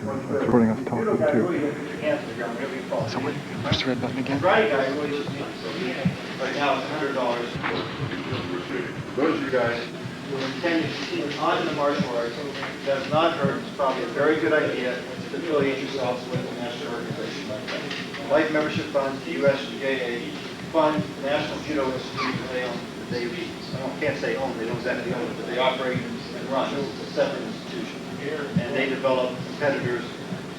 recording us talking too. So wait, push the red button again. Right now it's $100. Those of you guys who intend to continue on in the martial arts that have not heard, it's probably a very good idea to affiliate yourselves with a national organization like that. Life membership funds, the USJA fund, the National Judo Institute, they can't say own, they don't exactly own it, but they operate and run. It's a separate institution. And they develop competitors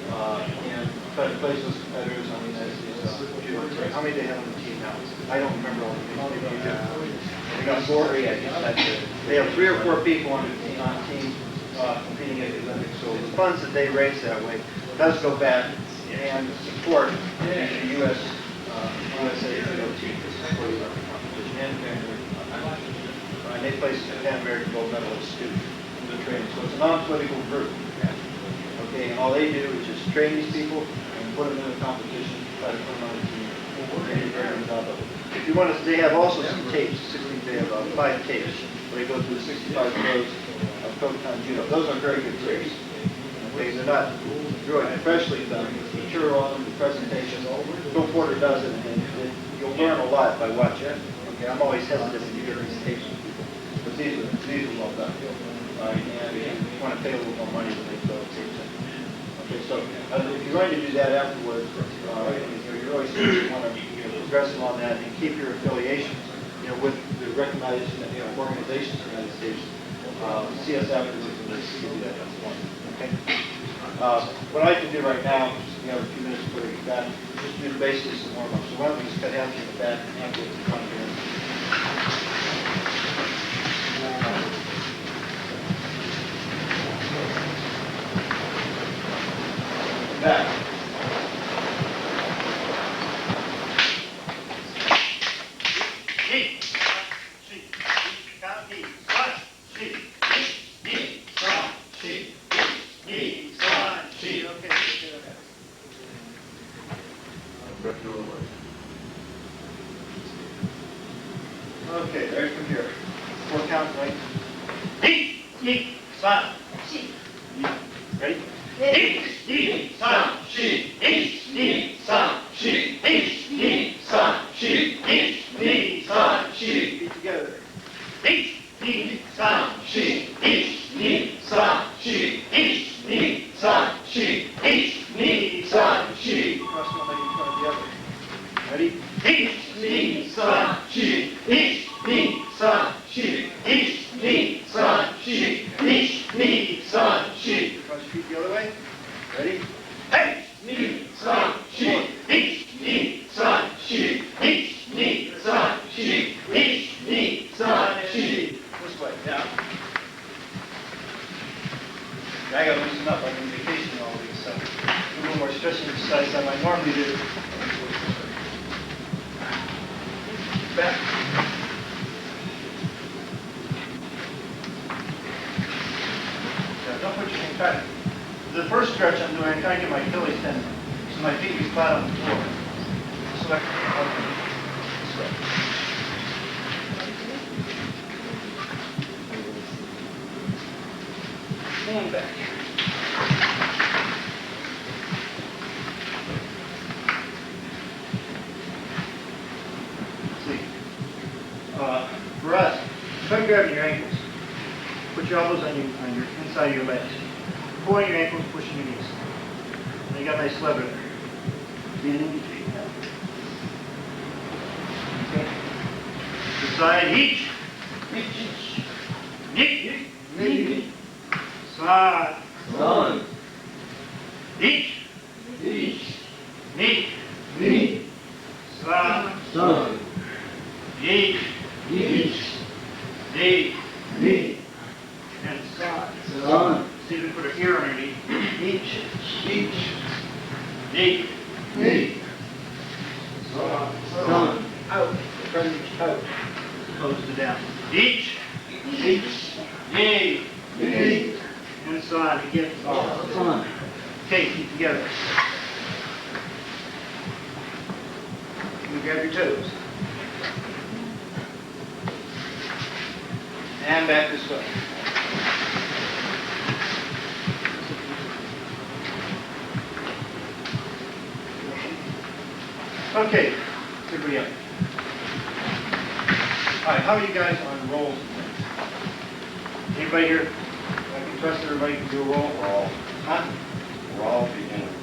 and try to place those competitors on the United States judo team. How many do they have on the team now? I don't remember all the names. Maybe you do. They got 4. They have 3 or 4 people on the team competing at the Olympics. So the funds that they raise that way does go back and support the USA judo team for the Olympic competition and they place Pan American gold medalist students in the training. So it's a non-political group. Okay, and all they do is just train these people and put them in a competition, try to put them on the team. If you want to, they have also some tapes. They have 5 tapes where they go through the 65 throws of Kokan Judo. Those are very good tapes. Okay, they're not really professionally done. The material on them, the presentation. Bill Porter does it, and you'll learn a lot by watching it. Okay, I'm always hesitant to give these tapes to people, but these are well done. And you want to pay a little more money than they throw the tapes in. Okay, so if you're going to do that afterwards, you're always want to progress on that and keep your affiliations, with the recognized organizations in the United States. See us afterwards and let's do that. Okay. What I can do right now, we have a few minutes before we get back, just do basically some warm up. So why don't we just cut half in the back and half in the front here. Back. Okay, there's from here. 4 counts, right? Ready? Feet together. Cross one leg in front of the other. Ready? Cross your feet the other way. Ready? This way, down. I gotta loosen up. I'm on vacation all week, so a little more stretching exercise than I normally do. Back. Don't put your hand tight. The first stretch I'm doing, I'm trying to get my Achilles tendon so my feet be flat on the floor. So I can this way. And back. See. For us, try grabbing your ankles. Put your elbows on your inside of your legs. Pulling your ankles, pushing your knees. And you got a nice lever there. Lean in between. Okay. The side each. Side. Each. Knee. Side. Each. Knee. And side. So you can put an ear underneath. Each. Knee. Out. Front each out. Close it down. Each. Knee. And side again. Okay, keep together. You grab your toes. And back this way. Okay, everybody up. All right, how are you guys on rolls? Anybody here? I can trust everybody can do a roll? Huh? We're all beginners.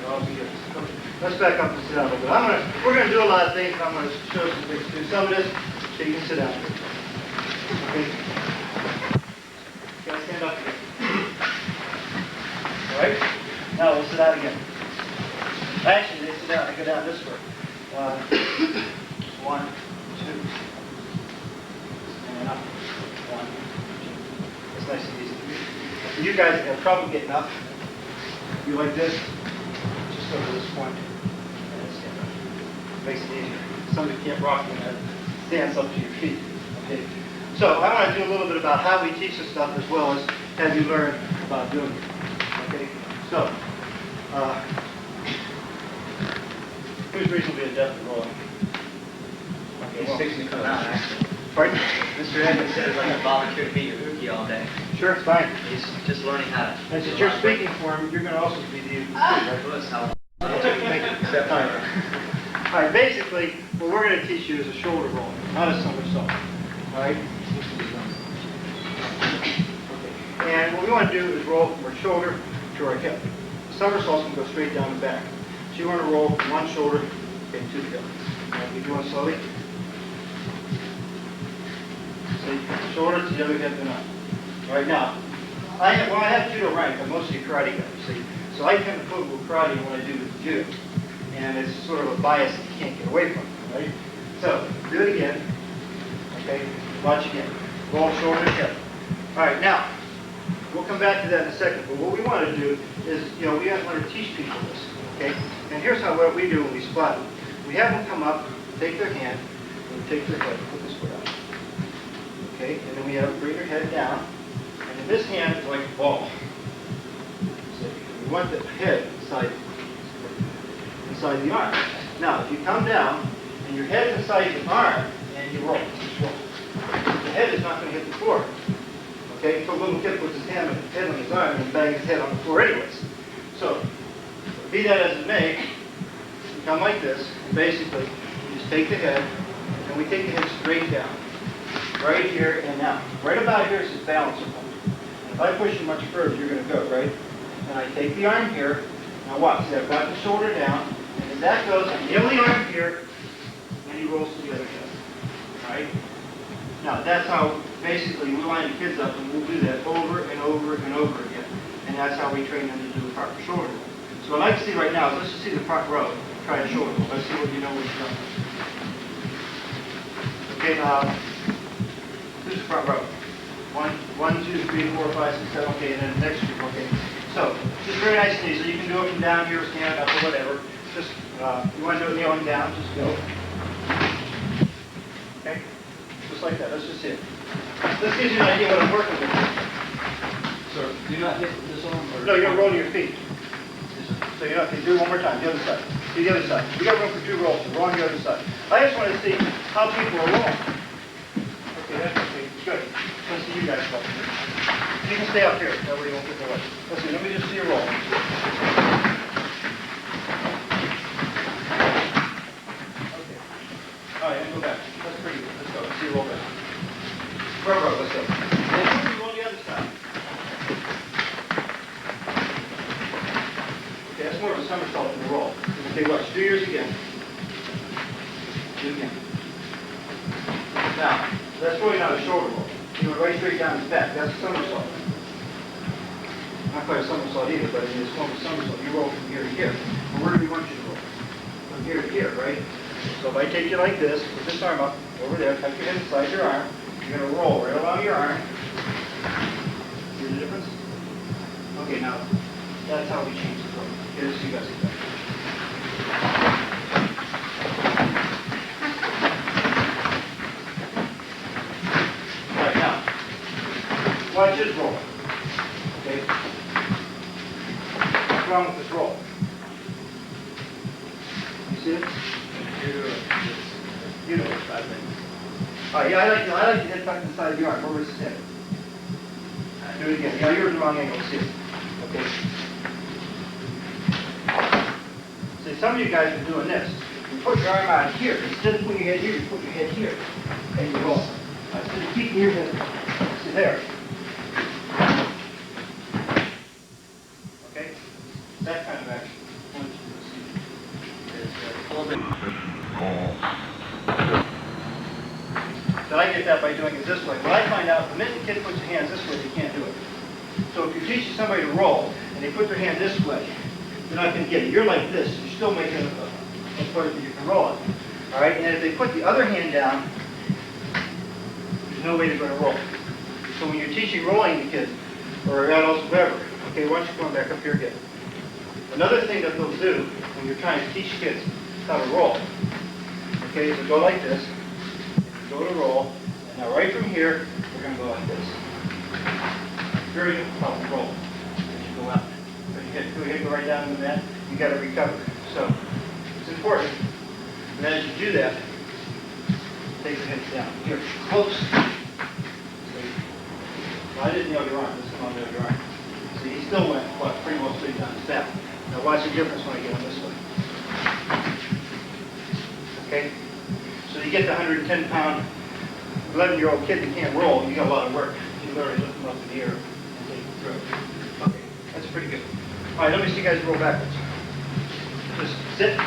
We're all beginners. Okay. Let's back up and sit down a little bit. We're going to do a lot of things, and I'm going to show some things. Do some of this, so you can sit down. Okay? Guys, stand up again. All right? Now we'll sit down again. Actually, they sit down. I go down this way. 1, 2. And up. 1, 2. It's nice and easy. If you guys have trouble getting up, you like this, just go to this point and stand up. Makes it easier. Somebody can't rock you and stands up to your feet. Okay. So I want to do a little bit about how we teach this stuff as well as have you learn about doing it. Okay. So who's reasonably adept at rolling? Okay, He's fixing to come out, actually. Pardon? Mr. Edmonds said it's like a volunteer to beat your Hickey all day. Sure, it's fine. He's just learning how to. And since you're speaking for him, you're going to also be the How Except all right, basically, what we're going to teach you is a shoulder roll, not a somersault. All right? Okay. And what we want to do is roll from our shoulder to our hip. The somersault's going to go straight down the back. So you want to roll from one shoulder into the hip. And we do it slowly. So shoulder to the other hip and up. All right, now, I have judo rank, but most of you karate guys, you see. So I tend to put a little karate in what I do with judo. And it's sort of a bias that you can't get away from, right? So, do it again. Okay, watch again. Roll shoulder to hip. All right, now, we'll come back to that in a second, but what we want to do is, we want to teach people this, okay? And here's what we do when we spot them. We have them come up, take their hand, and take their head, put this way out. Okay, and then we have them bring their head down, and in this hand is like a ball. So we want the head inside the arm. Now, if you come down, and your head's inside the arm, and you roll, just roll. The head is not going to hit the floor. Okay, so a little kid puts his head on his arm and bangs his head on the floor anyways. So, be that as it may, you come like this, and basically, you just take the head, and we take the head straight down. Right here and now. Right about here is the balancer point. And if I push you much further, you're going to go, right? And I take the arm here. Now watch. See, I've got the shoulder down. And as that goes, I nail the arm here, and he rolls to the other side. All right? Now, that's how, basically, we line the kids up, and we'll do that over and over and over again. And that's how we train them to do the proper shoulder roll. So what I'd like to see right now is let's just see the front row. Try a shoulder roll. Let's see what you know what you've done. Okay, now, who's the front row? 1, 2, 3, 4, 5, 6, 7, okay, and then the next group, okay. So, just very nice and easy. You can do it from down here, stand up, or whatever. Just, you want to do it kneeling down, just go. Okay? Just like that. Let's just see it. This gives you an idea what I'm working with. So, do not hit this arm? Or No, you're going to roll to your feet. So you're not, okay, do it one more time, the other side. Do the other side. We got room for 2 rolls, so roll on the other side. I just want to see how people are rolling. Okay, that's okay. Good. Let's see you guys roll. You can stay up here, that way you won't get away. Let's see, let me just see you roll. Okay. All right, and go back. That's pretty good. Let's go. Let's see you roll back. Row, let's go. Then you roll the other side. Okay, that's more of a somersault than a roll. Okay, watch. Do yours again. Do it again. Now, that's really not a shoulder roll. You went right straight down his back. That's a somersault. Not quite a somersault either, but it is form of somersault. You roll from here to here. Well, where do we want you to roll? From here to here, right? So if I take you like this, put this arm up, over there, tuck your head inside your arm, you're going to roll right along your arm. See the difference? Okay, now, that's how we change the roll. Here's so you guys see that. Watch his roll. Okay? What's wrong with this roll? You see it? You do it. I think. Oh, yeah, I like the head tucked inside of your arm. Where was his head? Do it again. Yeah, you're in the wrong angle. See it? Okay. See, some of you guys are doing this. you put your arm out here. Instead of putting your head here, you put your head here. And you roll. Instead of keeping your head, see there. Okay? That kind of action. That I get that by doing it this way. What I find out, the minute the kid puts their hands this way, they can't do it. So if you teach somebody to roll, and they put their hand this way, you're not going to get it. You're like this. You're still making a point that you can roll it. All right? And if they put the other hand down, there's no way they're going to roll. So when you're teaching rolling to kids, or adults, whoever, okay, why don't you come back up here again? Another thing that they'll do when you're trying to teach kids how to roll, okay, is to go like this, go to roll, and now right from here, we're going to go like this. Very difficult to roll as you go out. So you hit, go right down in the mat, you got to recover. So it's important. And as you do that, take your hips down. Here, close. Well, I didn't know your arm. This is on the other arm. See, he still went, what, pretty well straight down his back. Now watch the difference when I get on this way. Okay? So you get the 110-pound, 11-year-old kid that can't roll, you got a lot of work. You literally lift him up in the air and take him through. Okay, that's pretty good. All right, let me see you guys roll backwards. Just sit.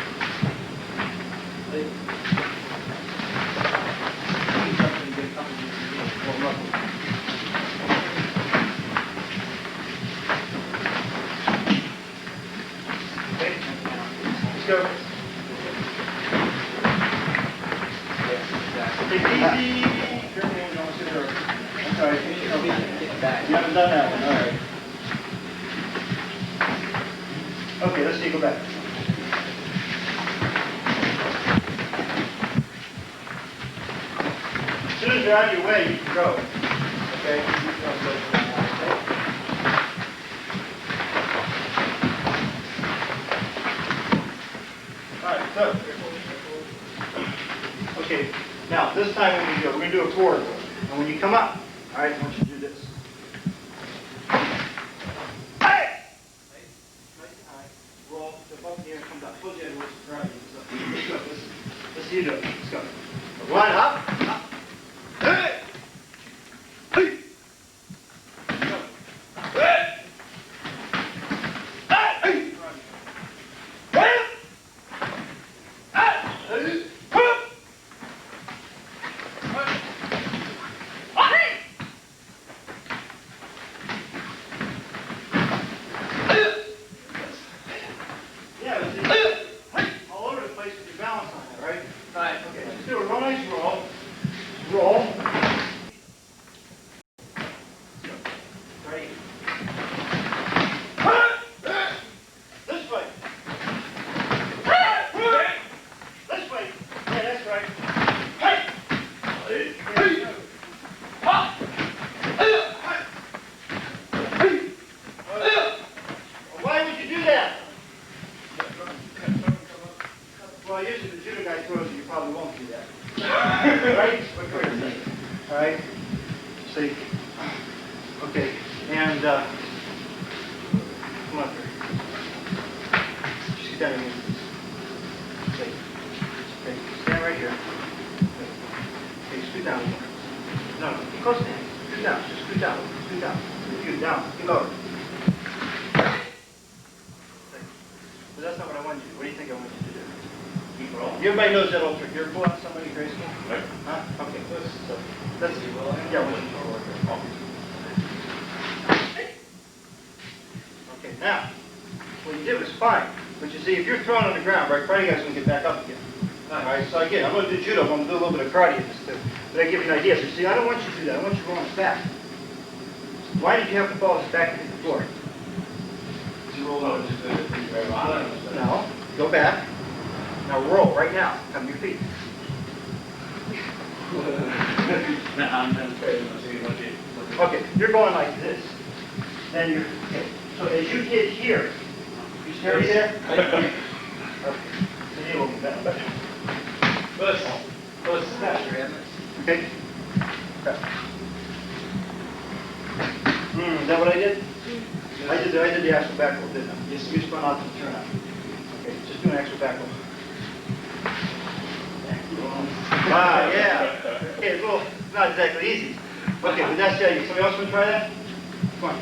Okay, let's go. Take it easy. Careful, don't sit there. I'm sorry. You haven't done that one. All right. Okay, let's see you go back. As soon as you're out of your way, you can go. Okay? All right, so. Okay, now this time what we're going to do a forward roll. And when you come up, all right, I want you to do this. Hey! Nice and high. Roll, jump up in the air, come down. Close your head, let's go. Let's see you do it. Let's go. One, up, up. Hey! Hey! Go. Hey! Hey! All over the place with your balance on that, right? Right. Okay, just do a real nice roll. Roll. Right. This way. This way. Yeah, that's right. Hey! Why would you do that? Well, usually the judo guy throws it, you probably won't do that. Right? All right? See? Okay, and come up here. Just get down here. Okay. Okay, stand right here. Okay, scoot down again. No, get close to him. Scoot down, just scoot down, scoot down. Scoot down, get lower. But that's not what I want you to do. What do you think I want you to do? Keep rolling. Everybody knows that old trick. You ever pull out somebody graceful? Right. Huh? Okay. So, let's see. Yeah, okay, now, what you did was fine. But you see, if you're thrown on the ground, right, karate guy's going to get back up again. All right, so again, I'm going to do judo, but I'm going to do a little bit of karate in this too. But I give you an idea. So see, I don't want you to do that. I want you to roll on his back. Why did you have to fall on his back and hit the floor? No, go back. Now roll right now. Come to your feet. Okay, you're going like this. Then you're, okay. So as you get here, you stay there. Okay. The knee will be down. Push. Okay. Is that what I did? I did the actual back roll, didn't I? Yes. You spun out to the turn out. Okay, just do an actual back roll. Ah, yeah. Okay, it's a little, not exactly easy. Okay, but that's the idea. Somebody else want to try that? Come on.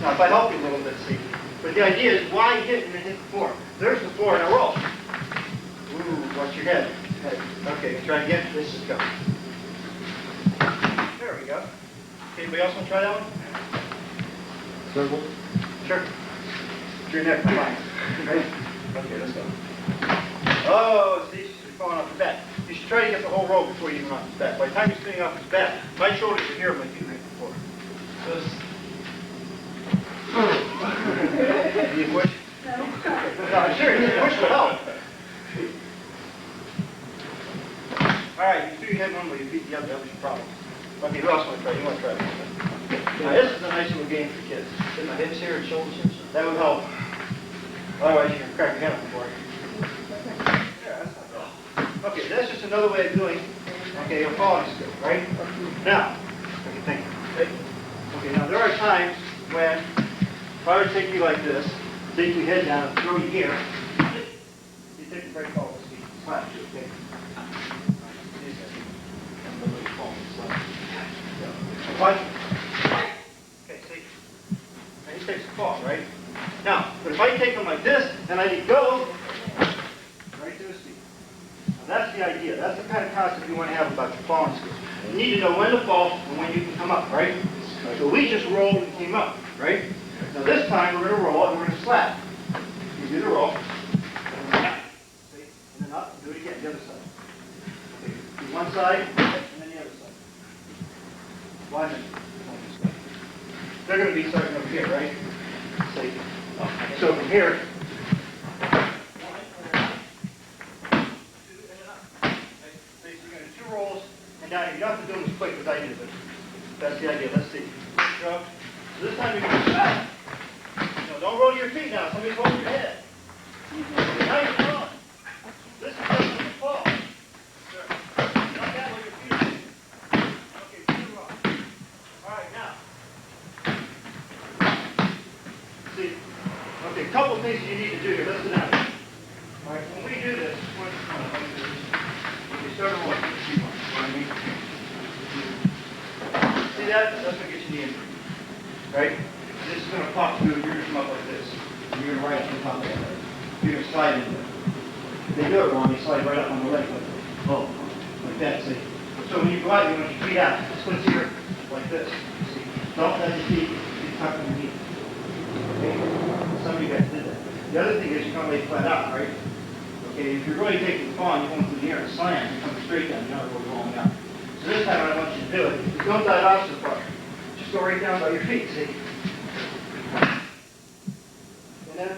Now, if I help you a little bit, see. But the idea is why hit and then hit the floor. There's the floor in a roll. Ooh, watch your head. Okay, try again. This is go. There we go. Okay, anybody else want to try that one? Circle. Sure. Your neck, my line. Ready? Okay, let's go. Oh, see, she's falling off his back. You should try to get the whole row before you even off his back. By the time you're spinning off his back, my shoulders are here, my feet are hit the floor. So do you push? No, I'm serious. Push will help. All right, you do your head one way, your feet the other. That was your problem. Okay, who else want to try? You want to try this? Now, this is a nice little game for kids. Get my hips here and shoulders here. That would help. Otherwise, you're going to crack your head on the floor. Yeah, that's not bad. Okay, that's just another way of doing, okay, a falling skill, right? Now, okay, think. Okay, now there are times when, if I were to take you like this, take your head down and throw you here, you take the very fall, see, slap you, okay? Watch. Okay, see? Now he takes a fall, right? Now, but if I take him like this, then I need to go right to his feet. Now that's the idea. That's the kind of concept you want to have about your falling skills. You need to know when to fall and when you can come up, right? So we just rolled and came up, right? Now this time we're going to roll and we're going to slap. You do the roll. And then up, and do it again, the other side. Okay, do one side, and then the other side. 1 minute. They're going to be starting over here, right? So from here, 1, and 2, and up. Okay? So you're going to do 2 rolls, and now you don't have to do them as quick as I do, but that's the idea. Let's see. Go. So this time you're going to stop. No, don't roll your feet now. Somebody's holding your head. Okay, now you're falling. This is just when you fall. Sure. Not that way your feet are. Okay, 2 wrong. All right, now. See, okay, a couple of things you need to do here. Listen out. All right, when we do this, we start on what? See that? That's what gets you the injury. Right? This is going to pop through. You're going to come up like this. And you're going to right up on top of that. You're going to slide into it. If they do it wrong, you slide right up on the leg like this. Oh, like that. See? So when you go out, you want your feet out. This one's here like this. See? Don't let your feet get tucked underneath. Okay? Some of you guys did that. The other thing is you can't lay flat out, right? Okay, if you're really taking the fall and you're going through the air and slam, you're coming straight down, you're not really rolling out. So this time what I want you to do is don't dive out so far. Just go right down by your feet, see? And that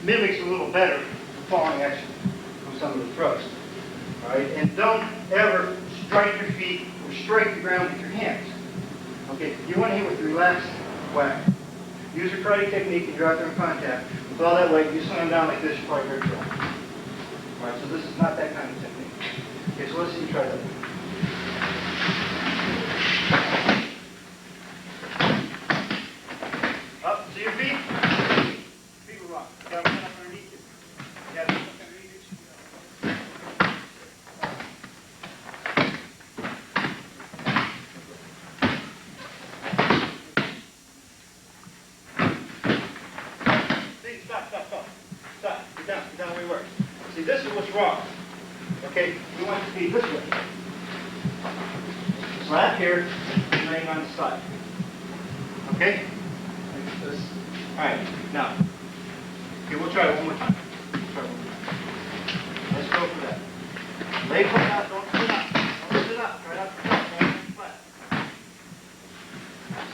mimics a little better the falling action from some of the throws. All right, and don't ever strike your feet or strike the ground with your hands. Okay, you want to hit with a relaxed whack. Use your karate technique and drop them in contact. With all that weight, you slam down like this, you probably hurt yourself. All right, so this is not that kind of technique. Okay, so let's see you try that. Up, see your feet? Feet will rock. You got one up underneath you. You got one up underneath you. Stop. Get down where you were. See, this is what's wrong. Okay, you want it to be this way. Slap here, laying on the side. Okay? Like this. All right, now. Okay, we'll try it one more time. Let's go for that. Lay flat out, don't sit up. Don't sit up. Right up the top, don't sit flat.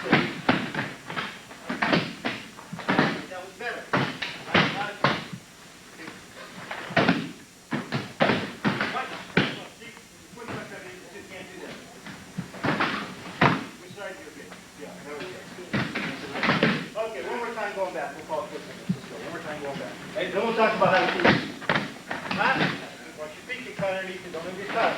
Sit. That was better. Going back. We'll call it quick seconds. Let's go. One more time going back. Hey, then we'll talk about how to do this. Watch your feet get caught underneath you. Don't let them get caught.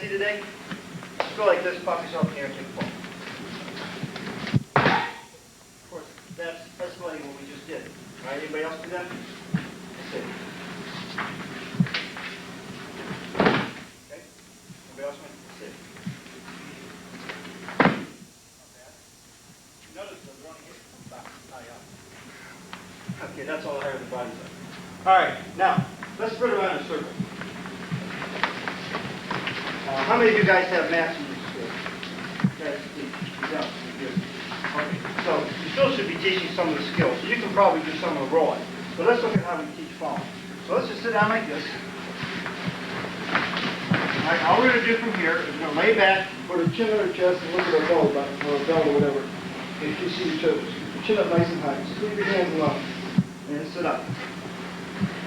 see today? Just go like this, pop yourself in the air, and take a ball. Of course, that's like what we just did. All right, anybody else do that? That's it. Okay? Anybody else want to sit? Not bad. Notice the running hit comes back high up. Okay, that's all higher the body's up. All right, now, let's spread around in a circle. How many of you guys have mats in your school? Guys, yeah, good. Okay, so you still should be teaching some of the skills. So you can probably do some of the rolling. But let's look at how we teach falling. So let's just sit down like this. All right, all we're going to do from here is we're going to lay back, put our chin on our chest, and look at our belly button, or our belt, or whatever. Okay, if you see your toes, keep your chin up nice and high. Just leave your hands alone. And sit up.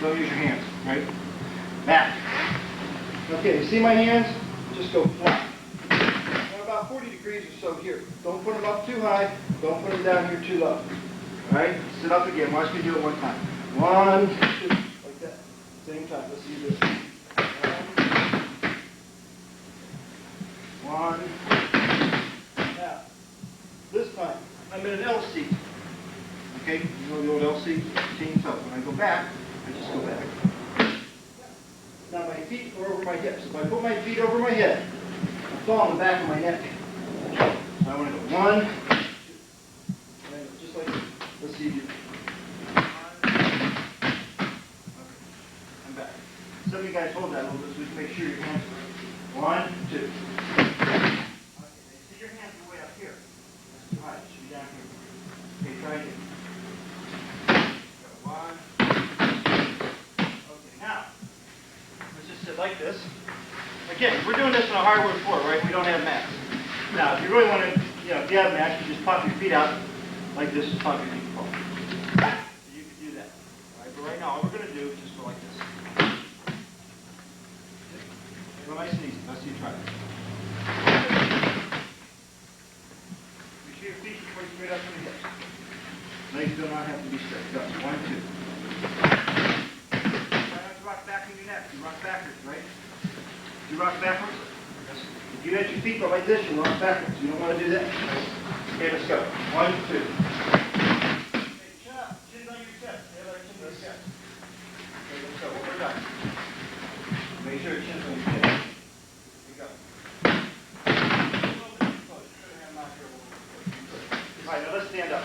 Don't use your hands, right? Back. Okay, you see my hands? Just go flat. Now about 40 degrees or so here. Don't put them up too high. Don't put them down here too low. All right? Sit up again. Watch me do it one time. 1, 2, like that. Same time. Let's see this. 1. Now, this time, I'm in an L seat. Okay? You know the old L seat? Change up. When I go back, I just go back. Now my feet are over my hips. If I put my feet over my head, I fall on the back of my neck. So I want to go 1, 2. And just like this. Let's see you. 1. Okay. I'm back. Some of you guys hold that a little bit so we can make sure your hands are 1, 2. Okay. See your hands are way up here. That's too high. It should be down here. Okay, try again. 1. Okay, now. Let's just sit like this. Again, we're doing this on a hardwood floor, right? We don't have mats. Now, if you really want to, if you have mats, you just pop your feet out like this, just pop your feet forward. So you can do that. All right, but right now, all we're going to do is just go like this. Go nice and easy. Let's see you try it. Make sure your feet are quite straight up from the hips. Legs do not have to be straight. Go. 1, 2. Rock back on your neck. You rock backwards, right? You rock backwards? Yes. If you let your feet go like this, you rock backwards. You don't want to do that. Okay, let's go. 1, 2. Okay, chin up. Chin on your chest. Chin on your chest. Okay, let's go. One more time. Make sure your chin's on your chest. Here you go. A little bit too close. Put your hand out here a little bit. All right, now let's stand up.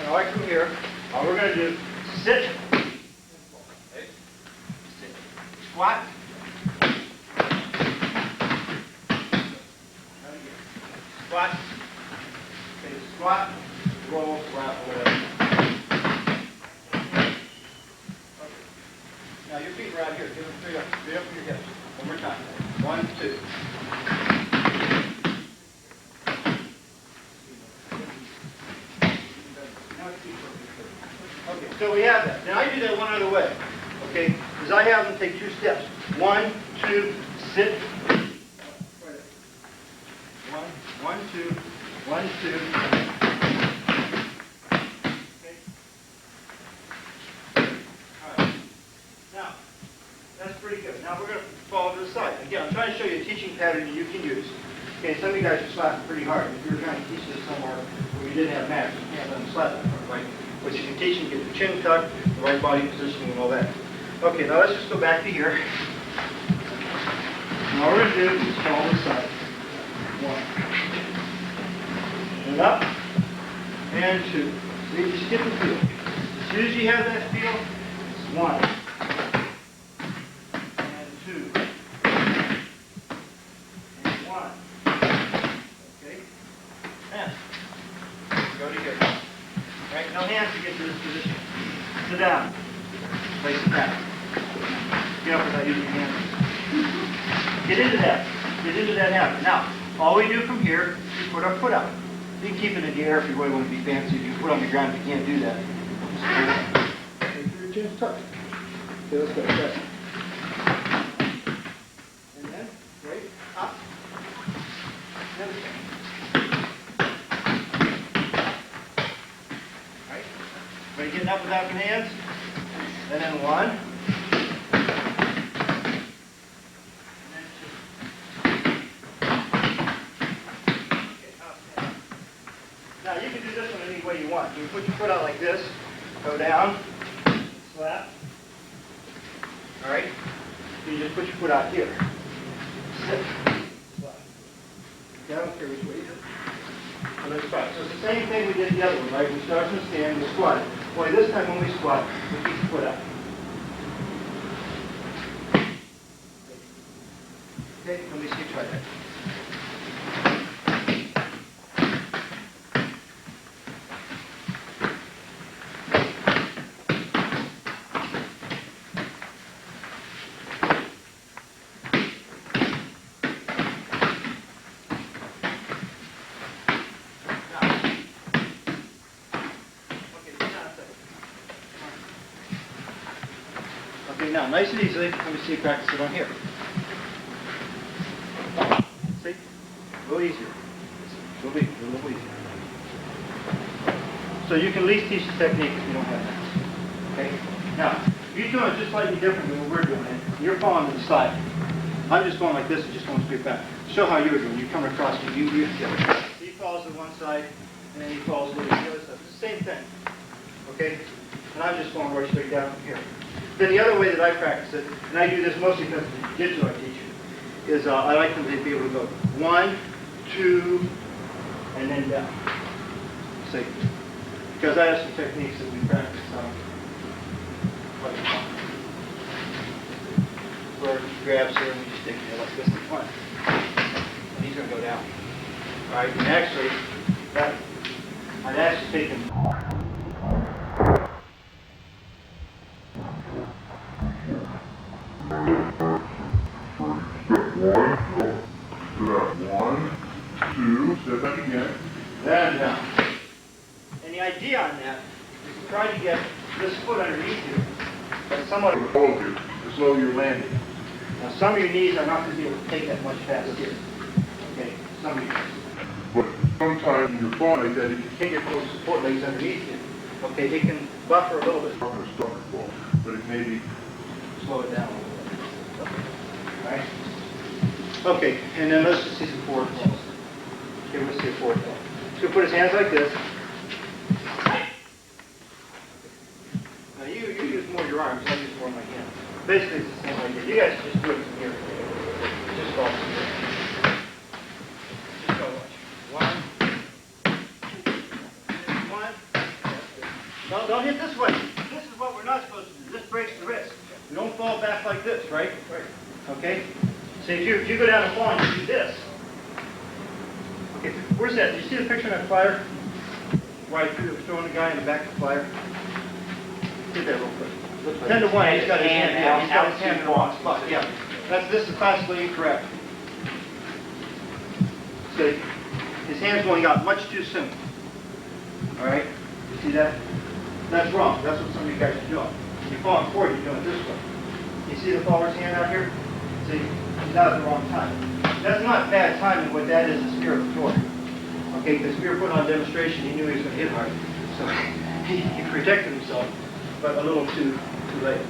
Now, right from here, all we're going to do is sit. Squat. Squat. Okay, squat, roll, squat, whatever. Okay. Now your feet are out here. Get them straight up from your hips. One more time. 1, 2. Okay, so we have that. Now I do that one other way. Okay, because I have them take 2 steps. 1, 2, sit. 1, 2, 1, 2. Okay. All right. Now, that's pretty good. Now we're going to fall to the side. Again, I'm trying to show you a teaching pattern that you can use. Okay, some of you guys are slapping pretty hard. If you were trying to teach this somewhere where you didn't have mats, you can't let them slap that hard, right? But you can teach them, get the chin tucked, the right body positioning, and all that. Okay, now let's just go back to here. And all we're going to do is fall to the side. 1. And up. And 2. So you just get the feel. As soon as you have that feel, it's 1. And 2. And 1. Okay? And go to here. All right, no hands to get to this position. Sit down. Place it down. Get up without using your hands. Get into that. Get into that habit. Now, all we do from here is put our foot out. You can keep it in the air if you really want to be fancy. If you put it on the ground, if you can't do that. Make sure your chin's tucked. Okay, let's go. Right. And then, right, up. And right. Ready getting up without your hands? And then 1. And then 2. can do this one any way you want. You put your foot out like this, go down, slap. All right? You just put your foot out here. Sit, slap. I don't care which way you do it. So let's try. So it's the same thing we did the other one, right? We start from stand, we squat. Only this time when we squat, we keep the foot out. Okay, let me see you try that. Okay, now, nice and easily, let me see you practice it on here. See? A little easier. A little easier. So you can at least teach the technique if you don't have that. Okay? Now, you're doing it just slightly different than what we're doing it. You're falling to the side. I'm just going like this and just going straight back. Show how you're doing. You're coming across, you together. He falls to one side, and then he falls a little to the other side. It's the same thing. Okay? And I'm just going right straight down from here. Then the other way that I practice it, and I do this mostly because of the jiu-jitsu I teach, is I like them to be able to go 1, 2, and then down. See? Because I have some techniques that we practice where he grabs here and we just take it like this in front. And he's going to go down. All right, and actually, I'd actually take him. Step back again. Then down. And the idea on that is to try to get this foot underneath you, but somewhat To slow your landing. Now some of your knees are not going to be able to take that much faster here. Okay, some of you. But sometimes when you're falling like that, if you Can't get those support legs underneath you. Okay, it can buffer a little bit. not going to start to fall, but it may be. Slow it down a little bit. Alright? Okay, and then let's just see some forward falls. Okay, let's see a forward fall. He's going to put his hands like this. Now you use more of your arms, I use more of my hands. Basically it's the same idea. You guys just do it from here. Just fall from here. Just go watch. 1, 2, 1. Don't hit this way. This is what we're not supposed to do. This breaks the wrist. We don't fall back like this, right? Right. Okay? So if you go down and fall and you do this. Okay, where's that? Did you see the picture of that flyer? Where I was throwing the guy in the back of the flyer? Did that real quick. 10 to 1, he's got his hand out. He's got his hand in the wrong spot. Yeah. This is classically incorrect. See? His hand's going out much too soon. Alright? You see that? That's wrong. That's what some of you guys are doing. You're falling forward, you're doing it this way. You see the faller's hand out here? See? He's out at the wrong time. That's not bad timing. What that is spirit of authority. Okay, because we were put on demonstration, he knew he was going to hit hard. So he protected himself, but a little too late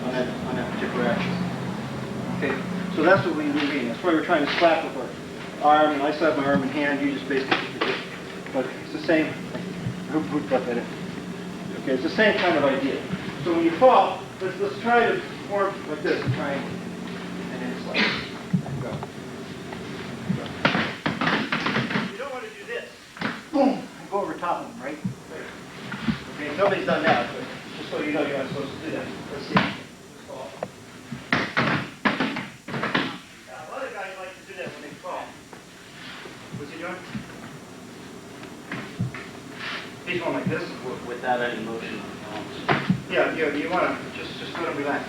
on that particular action. Okay, so that's what we mean. That's why we're trying to slap with our arm, and I slap my arm and hand, you just basically predict. But it's the same. Who got that in? Okay, it's the same kind of idea. So when you fall, let's try to form like this, a triangle. And then it's like, go. You don't want to do this. Boom! And go over top of them, right? Okay, nobody's done that, but just so you know you're not supposed to do that. Let's see. Just fall. Now, a lot of guys like to do that when they fall. What's he doing? He's going like this. Without any motion on the arms. Yeah, you want to just let him relax.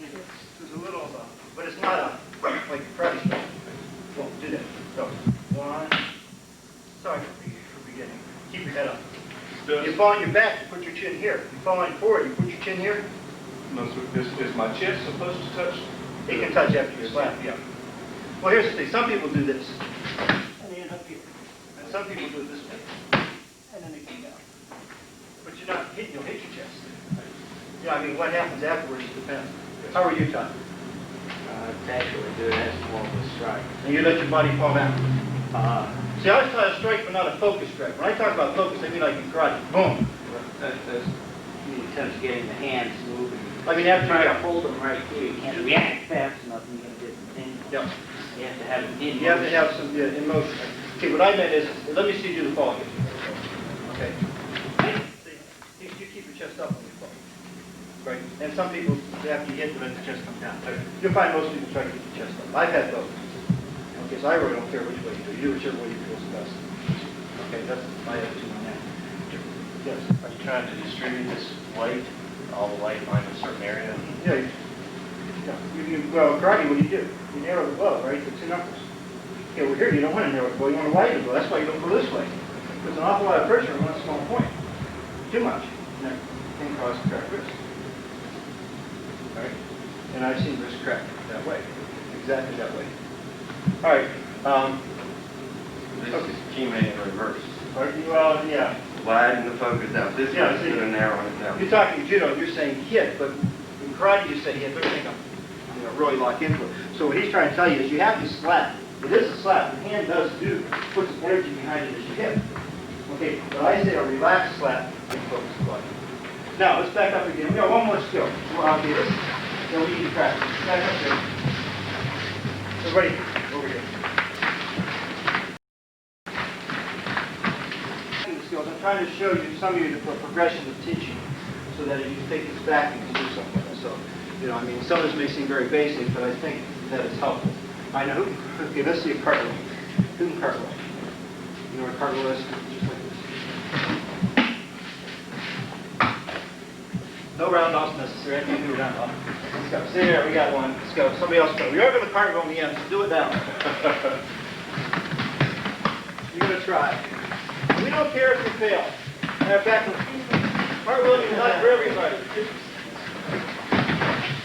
There's a little, but it's not a, like karate stuff. Don't do that. Go. 1. Sorry for beginning. Keep your head up. You fall on your back, you put your chin here. You fall on forward, you put your chin here. No, so is my chest supposed to touch? It can touch after you slap, yeah. Well, here's the thing. Some people do this. And they end up here. And some people do it this way. And then they come down. But you're not hitting, you'll hit your chest. Yeah, I mean, what happens afterwards depends. How are you taught? Actually do it as more of a strike. And you let your body fall down. See, I try to strike, but not a focus strike. When I talk about focus, I mean like in karate. Boom. That's in terms of getting the hands moving. I mean, after Try you to hold them right here. You can't react fast enough and you're going to get them in. Yep. You have to have them in. You have to have some in motion. Okay, what I meant is, let me see you do the fall. Okay. See, you keep your chest up when you fall. Right? And some people, after you hit them, let the chest come down. You'll find most people try to keep the chest up. I've had both. Okay, so I really don't care which way you do. You do whichever way you feel is best. Okay, that's my attitude on that. Yes. Are you trying to distribute this light, all the light line in a certain area? Yeah. Well, karate, what do? You narrow the blow, right? The two knuckles. Okay, well here you don't want to narrow the blow, you want to widen the blow. That's why you don't go this way. There's an awful lot of pressure on one small point. Too much. And that can cause cracked wrist. Right? And I've seen wrist crack that way. Exactly that way. All right. This is keying in reverse. Well, yeah. Widen the focus out. This Yeah, one's see, going to narrow it down. You're talking judo, you're saying hit, but in karate you say hit. They're saying, really lock into it. So what he's trying to tell you is you have to slap. It is a slap. The hand does put some energy behind it as you hit. Okay, but I say a relaxed slap and focus the body. Now let's back up again. We got one more skill. Okay, this is easy practice. Back up here. Everybody, over here. Skills. I'm trying to show you some of you the progression of teaching, so that if you take this back, you can do something with it. So, I mean, some of this may seem very basic, but I think that it's helpful. I know okay, let's see a cartwheel. Who can cartwheel? You know what a cartwheel is? Just like this. No round offs necessary. I can't do a round off. Let's go. See there, we got one. Let's go. Somebody else go. We are going to cartwheel in the end, so do it now. You're going to try. We don't care if you fail. Matter of fact, cartwheeling is not for everybody.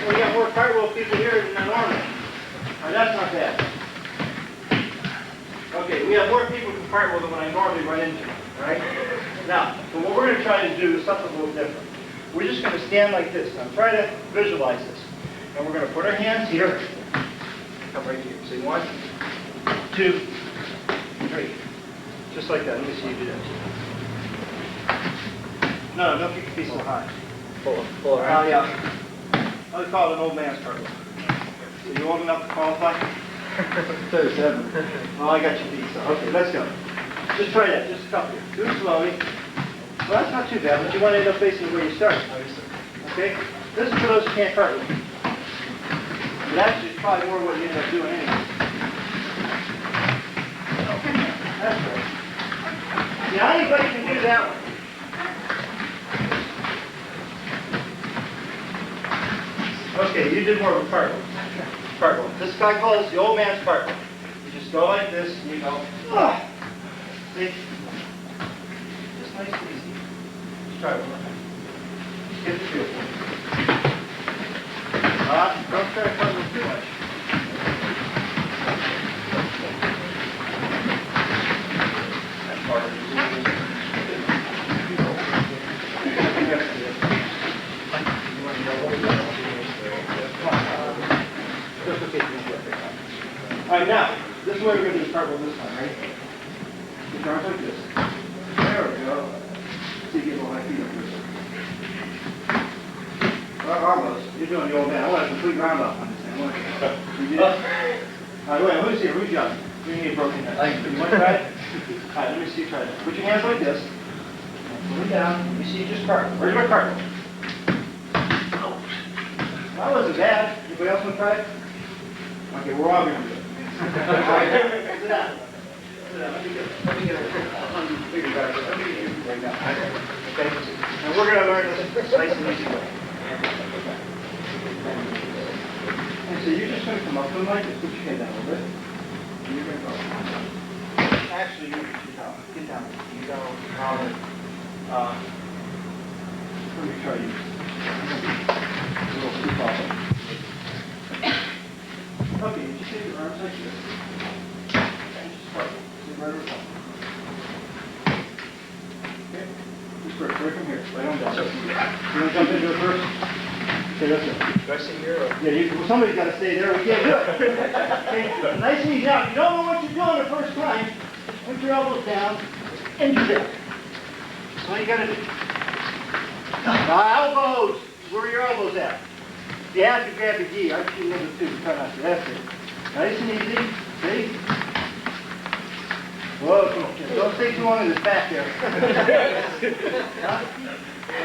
We got more cartwheel people here than normal. Now, that's not bad. Okay, we have more people who cartwheel than what I normally run into. All right? Now, so what we're going to try to do is something a little different. We're just going to stand like this. Now, try to visualize this. And we're going to put our hands here. Come right here. Say 1, 2, 3. Just like that. Let me see you do that. No, don't keep your feet so high. Pull it. Oh, yeah. I would call it an old man's cartwheel. So you old enough to qualify? 37. Oh, I got your feet. So, okay, let's go. Just try that. Just a couple here. Do it slowly. Well, that's not too bad, but you want to end up facing where you started. Okay? This is for those who can't cartwheel. But actually, it's probably more what you end up doing anyway. That's right. Yeah, anybody can do that one. Okay, you did more of a cartwheel. Cartwheel. This guy calls this the old man's cartwheel. You just go like this, and you go, ah. See? Just nice and easy. Let's try it one more time. Get the feel for it. Don't try to cartwheel too much. That's harder. All right, now, this is what we're going to do, cartwheel this time, right? Put your arms like this. There we go. See, you get a little high feet up here. Almost. You're doing the old man. I want a complete round off on this thing. You did? All right, wait, who's here? Who's young? We need a broken neck. You want to try it? All right, let me see you try it. Put your hands like this. Put it down. Let me see you just cartwheel. Where's my cartwheel? That wasn't bad. Anybody else want to try it? Okay, we're all going to do it. Sit down. Let me get a figure back. Let me get you right now. Okay? And we're going to learn this nice and easy way. And so you're just going to come up to the mic and put your head down a little bit. And you're going to go. Actually, you get down. Get down. You go. Let me try you. A little too far. Okay, you just take your arms like this. And just spark. Sit right over top. Okay? Just right from here. Right on down. You want to jump into it first? Okay, that's it. Do I sit here or? Yeah, well, somebody's got to stay there. We can't do it. Okay? Nice and easy. Now, if you don't know what you're doing the first time, Put your elbows down, into that. That's all you gotta do. Now, elbows. Where are your elbows at? If you have to grab the gi, I shoot a little bit too. Try not to. That's it. Nice and easy. See? Whoa, don't stay too long in this back there. Huh?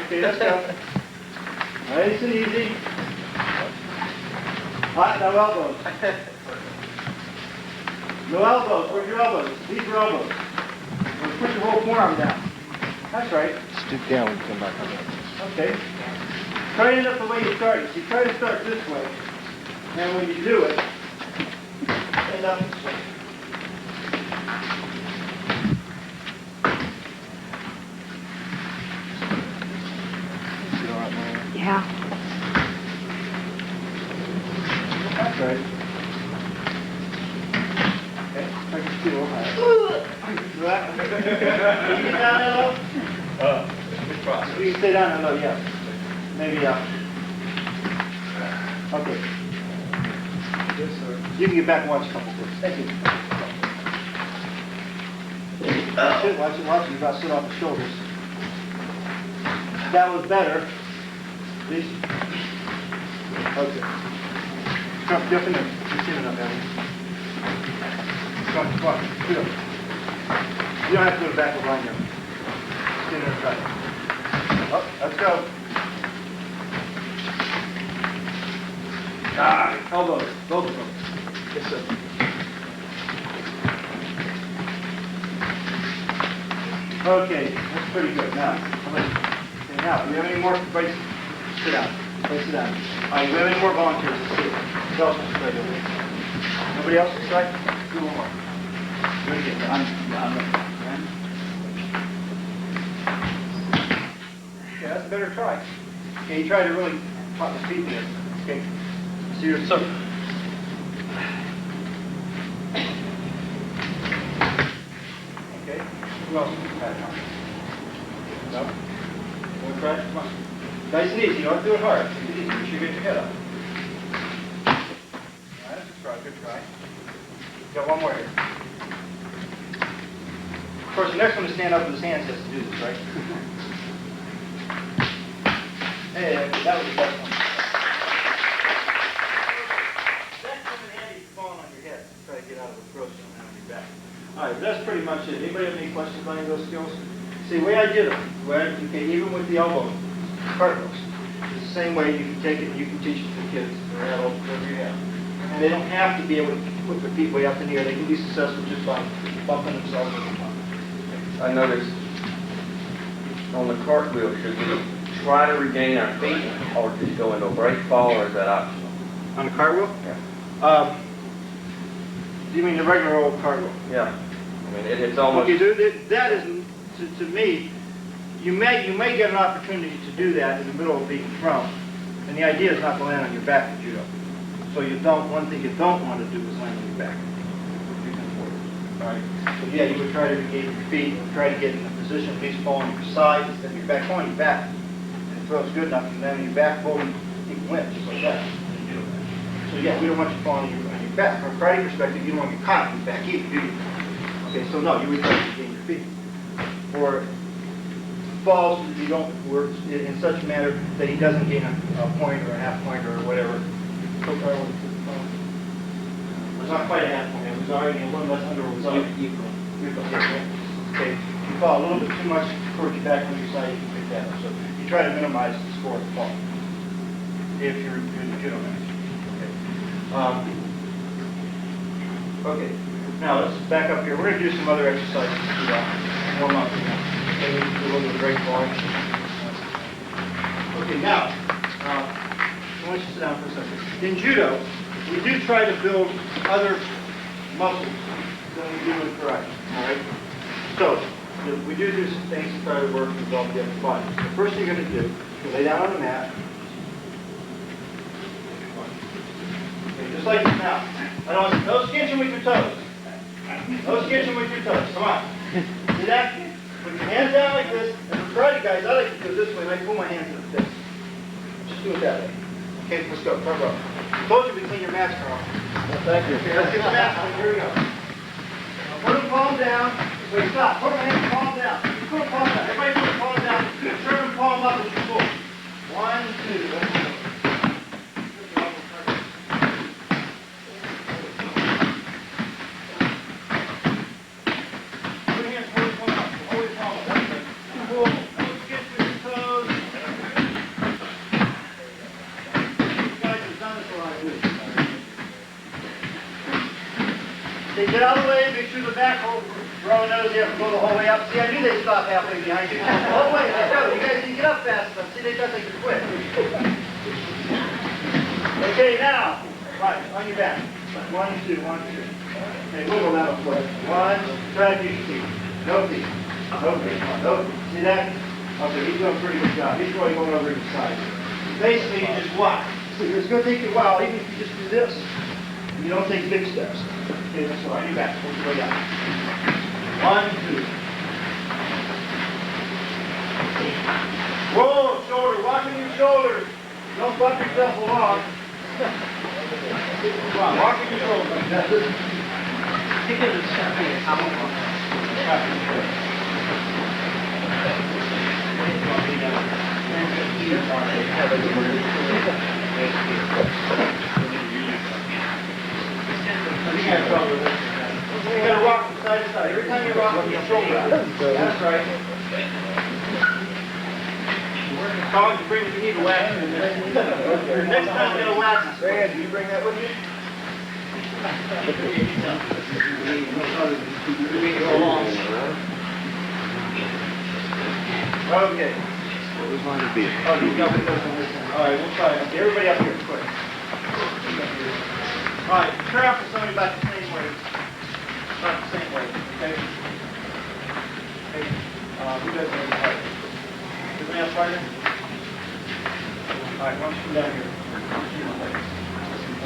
Okay, let's go. Nice and easy. Hot, no elbows. No elbows. Where's your elbows? These are elbows. Push your whole forearm down. That's right. Stoop down when you come back on that. Okay. Try it up the way you started. So you try to start this way. And when you do it, end up this way. Yeah. That's right. Okay. I can see a little higher. Can you get down that low? Good process. You can stay down that low, yeah. Maybe up. Okay. Yes, sir. You can get back and watch a couple of things. Thank you. Watch it, watch it, watch it. You're about to sit off the shoulders. That was better. Please. Okay. Come, jump in there. You're sitting up, Ellie. Come on, come on. Get up. You don't have to go to the back of the line now. Stand there and try. Up, let's go. Elbows, both of them. Yes, sir. Okay, that's pretty good. Now, okay, now, do we have any more? Everybody sit down. Everybody sit down. All right, do we have any more volunteers? Let's see. Who else wants to try to do it? Nobody else wants to try? Do one more. Very good. Okay, that's a better try. Okay, you try to really pop the feet there. Okay. So you're so. Okay. Who else wants to try it now? No? Want to try it? Come on. Nice and easy. You don't have to do it hard. It's easy. Make sure you get your head up. All right, that's a try. Good try. Got one more here. Of course, the next one to stand up with his hands has to do this, right? Hey, that was the best one. That's coming handy if you're falling on your head. Try to get out of the throat and on your back. All right, that's pretty much it. Anybody have any questions about any of those skills? See, the way I did them, okay, even with the elbow cartwheels, it's the same way you can take it and you can teach it to the kids, or adults, whatever you have. And they don't have to be able to put their feet way up in the air. They can be successful just by bumping themselves over the top. I noticed on the cartwheel, should we try to regain our feet or just go into a break fall, or is that optional? On the cartwheel? Yeah. You mean the regular old cartwheel? Yeah. I mean, it's almost... Okay, dude, that is, to me, you may get an opportunity to do that in the middle of being thrown. And the idea is not to land on your back in judo. So one thing you don't want to do is land on your back. Alright. So yeah, you would try to regain your feet, and try to get in a position at least fall on your side instead of your back. Fall on your back. And the throw's good enough, and then on your back, holding, you can win, just like that. So yeah, we don't want you falling on your back. From a karate perspective, you don't want to get caught on your back either, do you? Okay, so no, you would try to regain your feet. Or falls, you don't work in such a manner that he doesn't gain a point or a half point or whatever. It was not quite a half point. It was already a little less under. It was equal. Okay. If you fall a little bit too much towards your back on your side, you can pick that up. So you try to minimize the score of the fall if you're in the judo match. Okay. Okay. Now let's back up here. We're going to do some other exercises to warm up. Okay, we do a little bit of break ball. Okay. Now, I want you to sit down for a second. In judo, we do try to build other muscles than we do in karate. All right. So we do some things to try to work and develop the upper body. So the first thing you're going to do, you lay down on the mat. Okay, just like this now. I don't want no skitching with your toes. No skitching with your toes. Come on. See that? Put your hands down like this. And for karate guys, I like to do it this way, and I pull my hands into this. Just do it that way. Okay, let's go. Front row. I told you we clean your mats, Carl. Thank you. Okay, let's get the mats. Here we go. Now put them palm down. Wait, stop. Put my hand, palm down. Put a palm down. Everybody put a palm down. Turn and palm up as you pull. 1, 2. Let's go. Put your hands forward, palm up. Forward, palm up. That's good. Pull. Get to your toes. You guys have done this a lot of weeks. They get out of the way, make sure the back row knows you have to go the whole way up. See, I knew they'd stop halfway behind you. Oh, wait, let's go. You guys didn't get up fast enough. See, they thought they could quit. Okay, now. Right, on your back. 1, 2, 1, 2. Okay, wiggle that one quick. 1, try to use your feet. No feet. No feet. No feet. See that? Okay, he's doing a pretty good job. He's really going over to the side. Basically, you just walk. See, it's going to take you a while, even if you just do this. You don't take big steps. Okay, let's go. On your back. Work your way up. 1, 2. Roll shoulder. Walk in your shoulders. Don't bump yourself along. Come on, walk in your shoulders. You gotta rock from side to side. Every time you rock, with your shoulder out. That's right. Colin, you bring, you need a wax. Next time you get a wax. Ray, do you bring that with you? Okay. What was mine to be? Oh, you got it. All right, we'll try it. Okay, everybody up here, quick. All right, turn out for somebody about the same way. About the same way, okay? Okay, who does have a partner? Anybody have a partner? All right, why don't you come down here?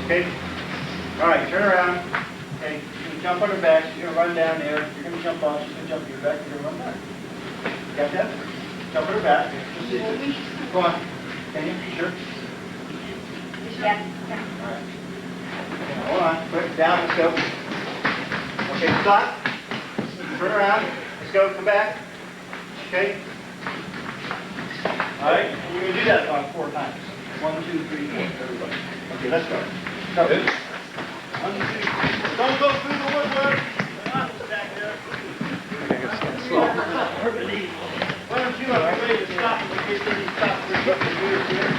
Okay? All right, turn around. Okay, you're gonna jump on her back, she's gonna run down there, you're gonna jump off, she's gonna jump to your back, you're gonna run back. Got that? Jump on her back. Go on. Can you? Sure? Yeah. All right. Hold on, quick, down, let's go. Okay, stop. Turn around, let's go, come back. Okay? All right, you're going to do that about 4 times. 1, 2, 3, 4, everybody. Okay, let's go. Go. 1, 2, 3. Don't go through the woodwork. Back there. Why don't you have a way to stop him in case he stops for here?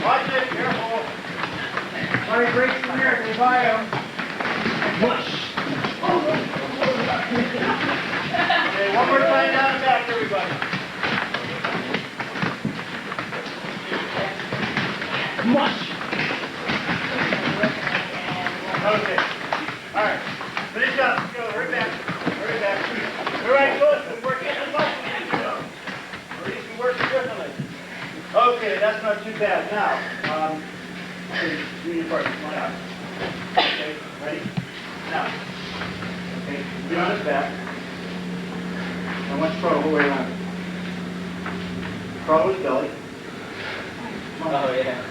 Watch it, careful. Sorry, breaks from here, they buy them. Mush. Okay, one more time down and back, everybody. Mush. Okay. All right. Finish up. Let's go. Hurry back. Hurry back. All right, good. We're working the muscle. Or you can work it differently. Okay, that's not too bad. Now, do your part. Come on out. Okay, ready? Now. Okay, get on his back. I want you to crawl the whole way around. Crawl his belly. Come on. Oh, yeah.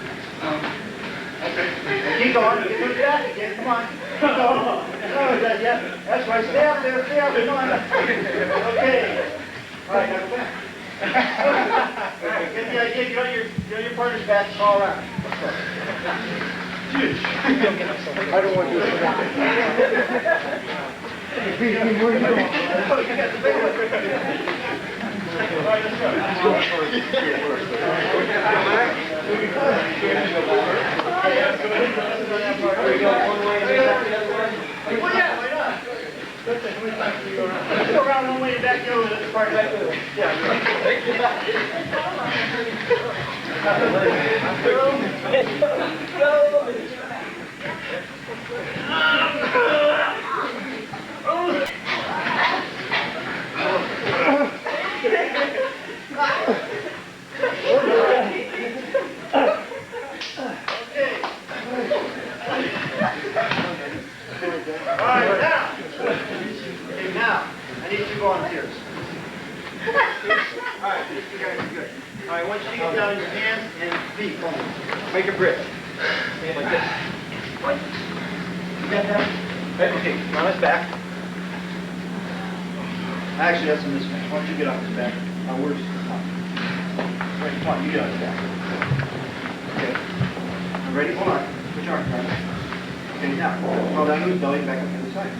Okay. Now keep going. Get to his back again. Come on. Keep going. No, yeah. That's right. Stay up there. Stay up. Come on. Okay. All right, now go back. Get the idea, get on your partner's back, all around. I don't want to do it. Where are you going? Oh, you got the big one. All right, let's go. Well, yeah, why not? Let's go around one way and back the other. Let's part back the other. Now, I need 2 volunteers. All right, these 2 guys are good. All right, I want you to get down on your hands and feet. Make a grip. Like this. You got that? Okay, on his back. Actually, that's in this man. Why don't you get on his back? Where's Wait, come on, you get on his back. Okay. Ready? Hold on. Put your arms around. Okay, now, fall down to his belly, back up to the side.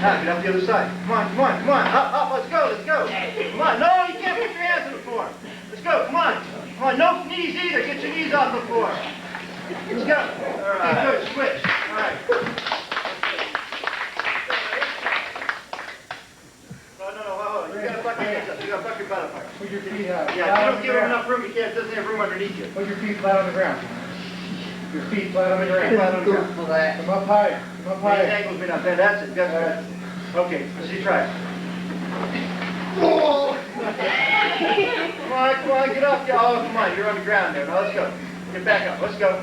Now, get up the other side. Come on, come on, come on. Up, up, let's go, let's go. Come on, no, you can't put your hands on the floor. Let's go, come on. Come on, no knees either. Get your knees off the floor. Let's go. All right. Okay, good, switch. All right. No, hold on. You gotta buck your hands up. You gotta buck your butt up. Put your feet out. Yeah, if you don't give him enough room, he can't, doesn't have room underneath you. Put your feet flat on the ground. Your feet flat on the ground. Flat on the ground. Come up higher. Come up His higher. ankles may not bend. That's it. That's good. Okay, let's see, try it. Come on, get up. Oh, come on, you're on the ground there. Now let's go. Get back up. Let's go.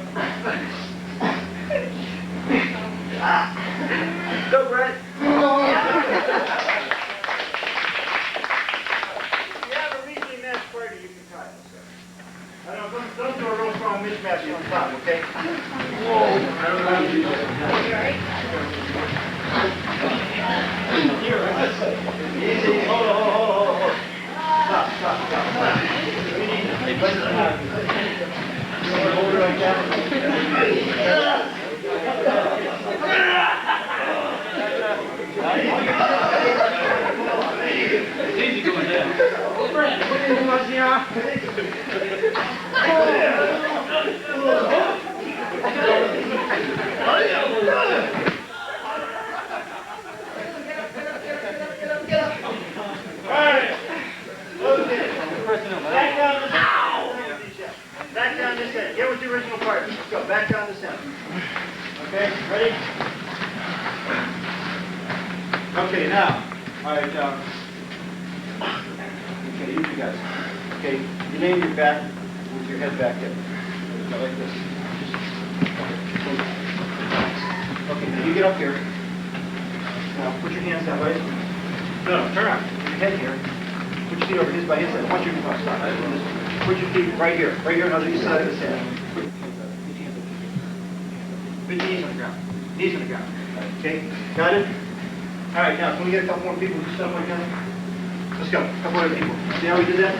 Go, Brett. If you have a reasonably matched partner, you can try it. Don't do a real strong mismatch on top, okay? Easy. Hold on. Stop. Hold it like that. It's easy going down. Back down this end. Get with the original part. Let's go. Back down this end. Okay, ready? Okay, now. All right, okay, you two guys. Okay, you lay your back with your head back in. Go like this. Okay, now you get up here. Now, put your hands that way. No, turn around. Put your head here. Put your feet over his by his head. Watch your stop. Put your feet right here on the side of his head. Put your knees on the ground. Knees on the ground. Okay, got it? All right, now, can we get a couple more people to do stuff like that? Let's go. A couple other people. See how we did that?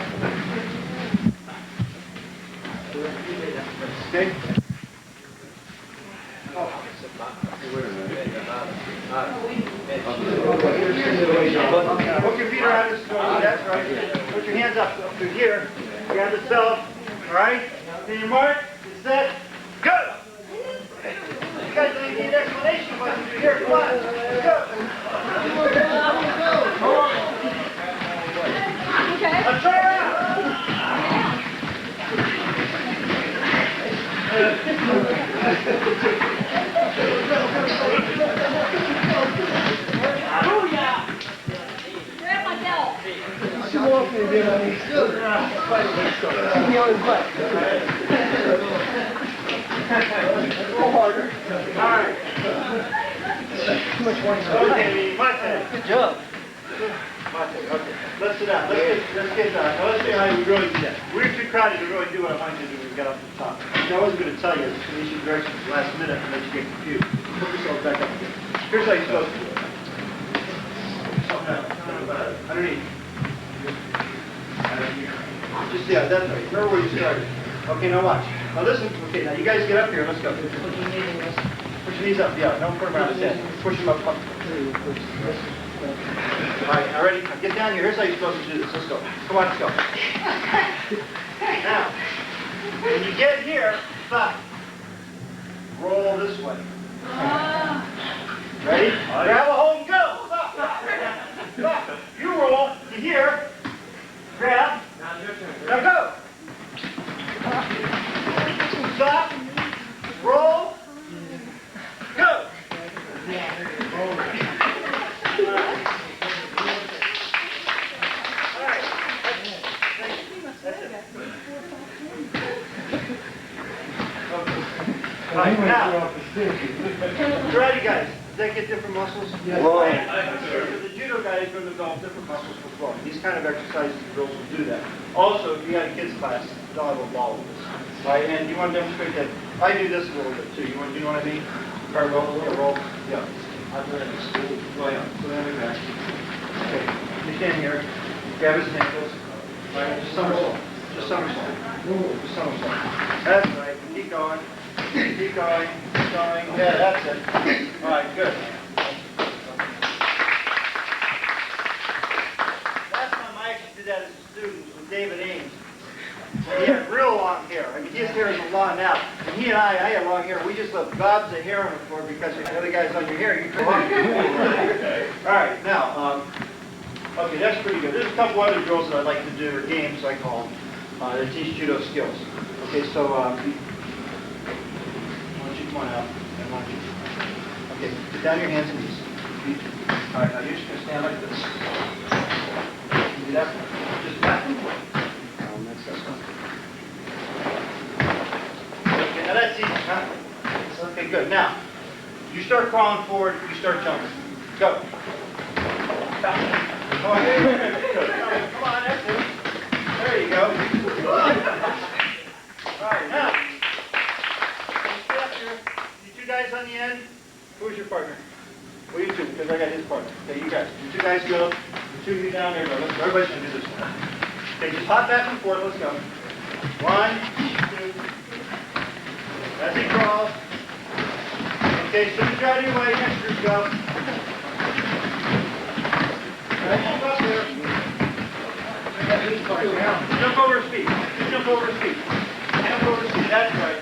Okay? Hook your feet around this shoulder, that's right. Put your hands up to here. Grab the self, all right? Then your mark, get set, go! You guys don't even need an explanation of what you do here. Come on, let's go! Okay. Now turn around! Grab my belt. Come on, baby. Good. Give me on his butt. A little harder. All right. Too much warning. Okay, my turn. Good job. My turn, okay. Let's sit down. Let's get now let's see how we really do that. We're too crowded to really do what I want you to do when we get up to the top. I wasn't going to tell you, to issue directions last minute and let you get confused. Put yourself back up again. Here's how you're supposed to do it. Underneath. Just, yeah, that's right. Remember where you started. Okay, now watch. Now listen. Okay, now you guys get up here. Let's go. Push your knees up. Yeah, don't put them around his head. Push them up. All right, now ready? Now get down here. Here's how you're supposed to do this. Let's go. Come on, let's go. Now, when you get here, stop. Roll this way. Ready? Grab a hold and go. Stop. Stop. You roll to here. Grab. Now go. Stop. Roll. Go. All right, now, you ready, guys? Does that get different muscles? Yes. Right? So the judo guy is going to develop different muscles for flowing. These kind of exercises and drills will do that. Also, if you got a kids class, they'll have a ball with this. Right, and you want to demonstrate that, I do this a little bit too, you know what I mean? Cartwheel, roll, yeah. I've done it in school. Oh, yeah, so then we back. Okay, you stand here, grab his ankles, right, just somersault, just somersault. Just somersault. That's right, keep going, keep going, keep going, yeah, that's it. All right, good. Last time I actually did that as a student was David Ames. He had real long hair. I mean, his hair is long now. And he and I had long hair. We just left gobs of hair on the floor because if the other guy's on your hair, you come on. All right, now, okay, that's pretty good. There's a couple other drills that I like to do, or games I call them, that teach judo skills. Okay, so, why don't you come on out, and why don't you, okay, put down your hands and knees. All right, now you're just going to stand like this. Do that, just back and forth. Okay, now that's easy, huh? Okay, good. Now, you start crawling forward, you start jumping. Go. Come on, good. Come on, that's it. There you go. All right, now, you stay up here. You two guys on the end. Who's your partner? Well, you two, because I got his partner. Okay, you guys. You two guys go. You two, you down there. Go. Everybody's going to do this one. Okay, just hop back and forth. Let's go. 1, 2. As he crawls. Okay, so you out of your way. Next group, go. Right, jump up there. Jump over his feet. Jump over his feet. Jump over his feet. That's right.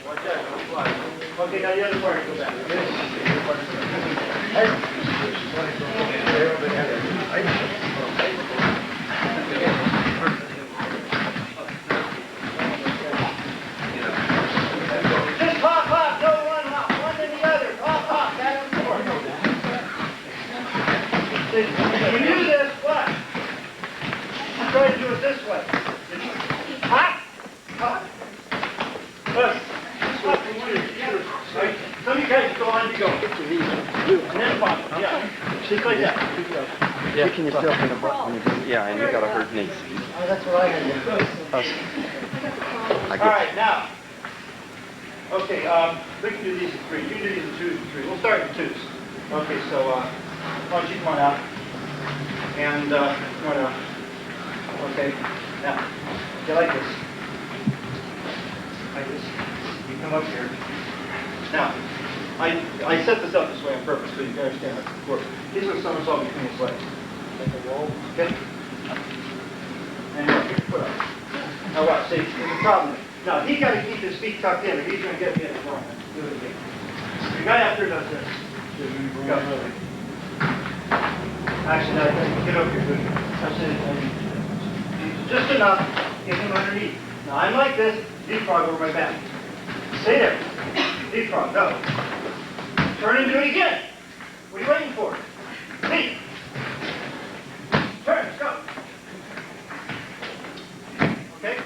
Watch that. Don't fly. Okay, now the other part, go back. Just hop, hop, no one hop, one to the other, hop, hop, back and forth. If you do this, what? Try to do it this way. Hop, hop. Look, hop from one to the other. Right? Some of you guys go on, you go. And then pop, yeah. Just like that. Yeah. Kicking yourself in the butt when you do. Yeah, and you got a hurt knee. Oh, that's what I had to do. All right, now. Okay, we can do these in 3. You can do these in 2s and 3. We'll start in 2s. Okay, so why don't you come on out? And come on out. Okay, now, you like this? Like this? You come up here. Now, I set this up this way on purpose so you can understand how it works. He's going to somersault between his legs. Like a roll. Okay? And now, pick your foot up. Now watch, see, there's a problem. Now, he's got to keep his feet tucked in or he's going to get me in the wrong. Do it again. The guy after does this. Go. Actually, now, get over here. Good. That's it. Just enough. Get him underneath. Now, I'm like this. Leapfrog over my back. Stay there. Leapfrog, go. Turn and do it again. What are you waiting for? Leap. Turn, go. Okay?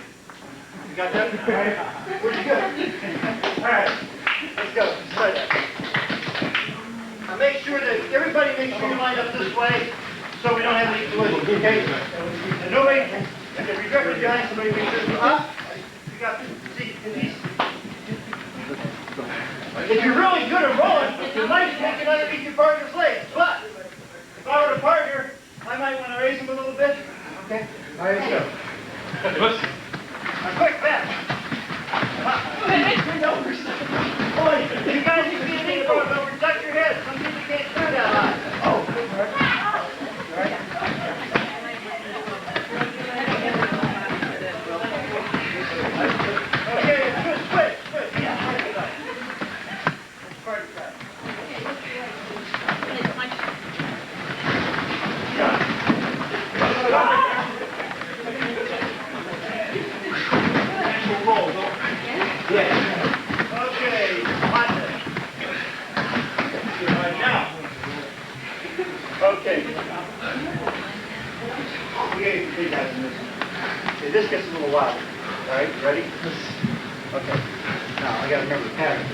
You got that? All right. Pretty good. All right. Let's go. Slide that. Now make sure that everybody makes sure you line up this way so we don't have any collision, okay? And nobody, if you're directly behind somebody, make sure you're up. You got, see, these. If you're really good at rolling, you might take it underneath your partner's legs. But if I were a partner, I might want to raise him a little bit. Okay? All right, let's go. Now, quick, back. Boy, you guys can be a knee going over. Duck your head. Some people can't do that high. Oh, all right. All right. Okay, good, switch. Yeah, break it up. Part of that. Roll, don't yeah. Okay, hot minute. Right now. Okay. We got some big guys in this. Okay, this gets a little wild. All right, ready? Okay. Now, I got to remember the pattern.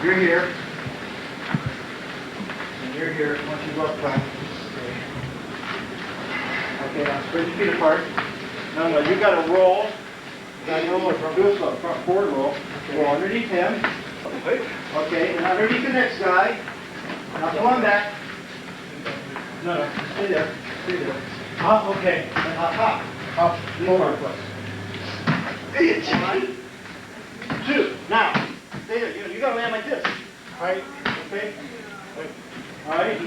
You're here. And you're here. I want you to go up front. Okay. Okay, now spread your feet apart. No, you got to roll. You got to roll from do a slow front forward roll. Roll underneath him. Okay, and underneath the next guy. Now come on back. No, stay there. Stay there. Hop, okay. And hop. Hop. Forward. 1, 2. Now, stay there. You got to land like this. All right. Okay. All right.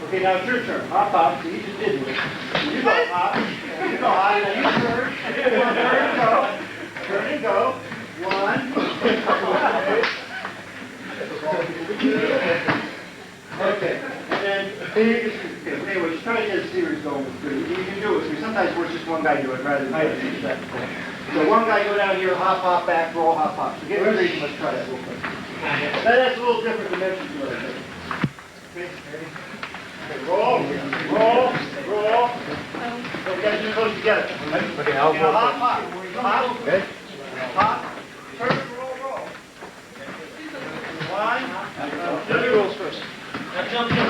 Okay, now it's your turn. Hop, hop. See, you just did it. You go hop. You go hop. Now you turn. Turn and go. Turn and go. 1. Okay. And then, okay, anyway, just try to get a series going with 3. You can do it with 3. Sometimes we're just one guy do it rather than that. So one guy go down here, hop, hop, back, roll, hop, hop. So get ready. Let's try that real quick. Now that's a little different dimension to it, I think. Okay, ready? Okay, roll. So we got to do those together. Okay, I'll go. Hop, hop. Hop. Okay. Hop. Turn, roll. 1. Do the rolls first. Now jump in there.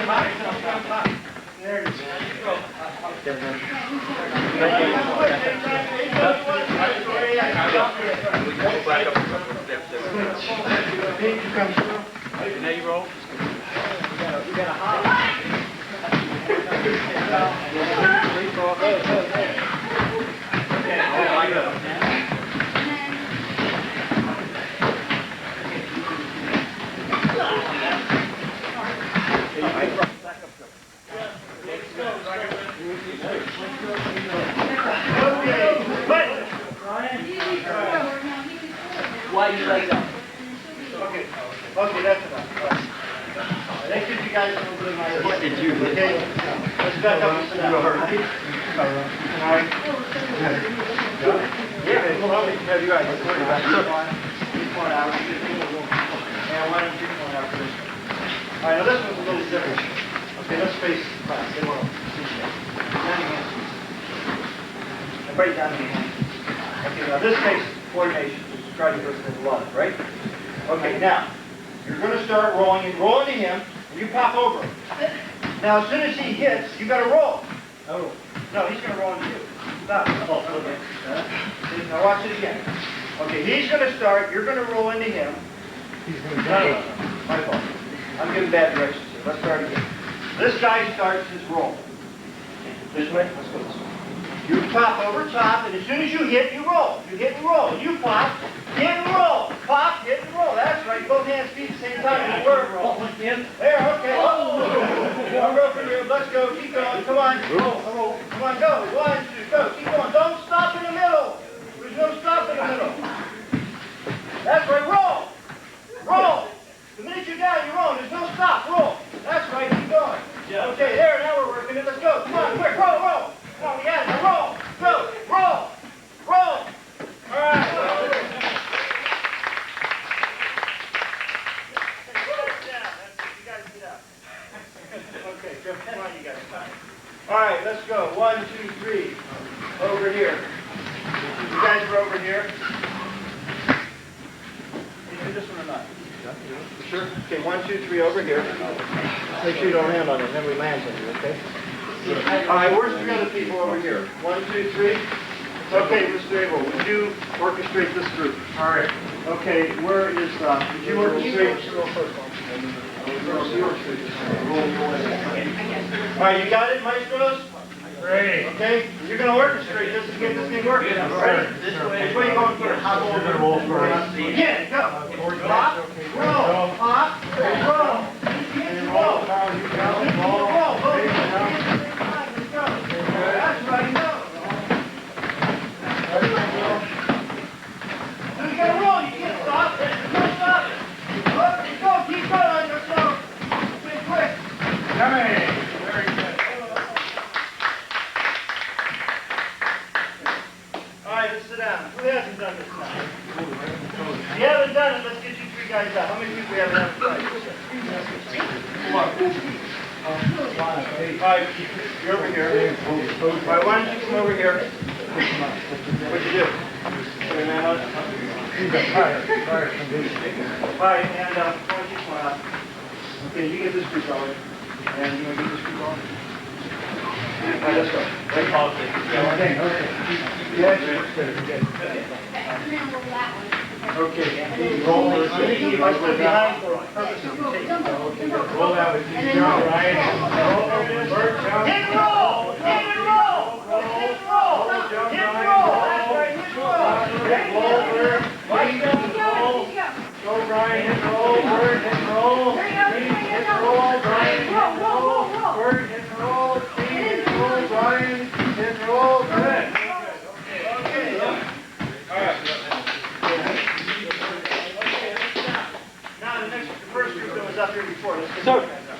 Hop. There it is. Back up a couple of steps there. Now you roll. You got a hop. Why you like that? Okay, that's enough. All right. Thank you guys for doing my work. Okay, let's back up and sit down. All right. Yeah, well, we can have you guys. Let's worry about it. One out. And 1 and 2 point out for this one. All right, now this one's a little different. Okay, let's face the class. They will see you. Down your hands, please. And break down your hands. Okay, now this takes coordination. Just try to do this in love, right? Okay, now, you're going to start rolling to him, and you pop over. Now, as soon as he hits, you got to roll. Oh. No, he's going to roll into you. Stop. Oh, okay. Now watch it again. Okay, he's going to start, you're going to roll into him. He's going to No. My fault. I'm giving bad directions here. Let's start again. This guy starts his roll. This way? Let's go this way. You pop over top, and as soon as you hit, you roll. You hit and roll. You pop, hit and roll. Pop, hit and roll. That's right. Both hands, feet at the same time. And we're rolling. There, okay. One roll from here. Let's go. Keep going. Come on. Come on, go. 1, 2, go. Keep going. Don't stop in the middle. There's no stop in the middle. That's right. Roll. Roll. The minute you're down, you're rolling. There's no stop. Roll. That's right. Keep going. Okay, there. Now we're working it. Let's go. Come on. Quick. Roll. Come on, we got it. Now roll. Go. Roll. All right. Okay, come on, you guys. All right, let's go. 1, 2, 3. Over here. You guys are over here. Can you do this one or not? Sure. Okay, 1, 2, 3 over here. Make sure you don't land on it, then we land on you, okay? All right, where's 3 other people over here? 1, 2, 3. Okay, Mr. Abel, would you orchestrate this group? All right. Okay, where is, did you orchestrate? All right, you got it, maestros? Great. Okay, you're going to orchestrate this to get this thing working. Ready? Which way are you going first? You're going to roll first. Again, go. Hop, roll, hop, roll. Roll. That's right, go. You got to roll, you can't stop. Don't stop it. Let's go, keep going. Let's go. Quick. Yummy. Very good. All right, let's sit down. Who hasn't done this now? If you haven't done it, let's get you 3 guys out. How many people we have left? All right, you're over here. All right, why don't you come over here? What'd you do? Put your hand on it? All right, and why don't you come on up? Okay, you get this group going. And you want to get this group going? right, let's go. Right. Okay, okay. Yes, good. Okay. Roll. I think you might stay behind for purpose of tape. Roll out with you, John Ryan. Roll, Bert, John. Hit and roll! Hit and roll! Hit and roll! Hit and roll! That's right, hit and roll! Roll, Bert. Roll. Go, Ryan, hit and roll. Bert, hit and roll. Hit and roll. Ryan, hit and roll. Bert, hit and roll. Steve, hit and roll. Ryan, hit and roll. Good. Okay. All right. Now the first group that was up here before, let's get those guys up.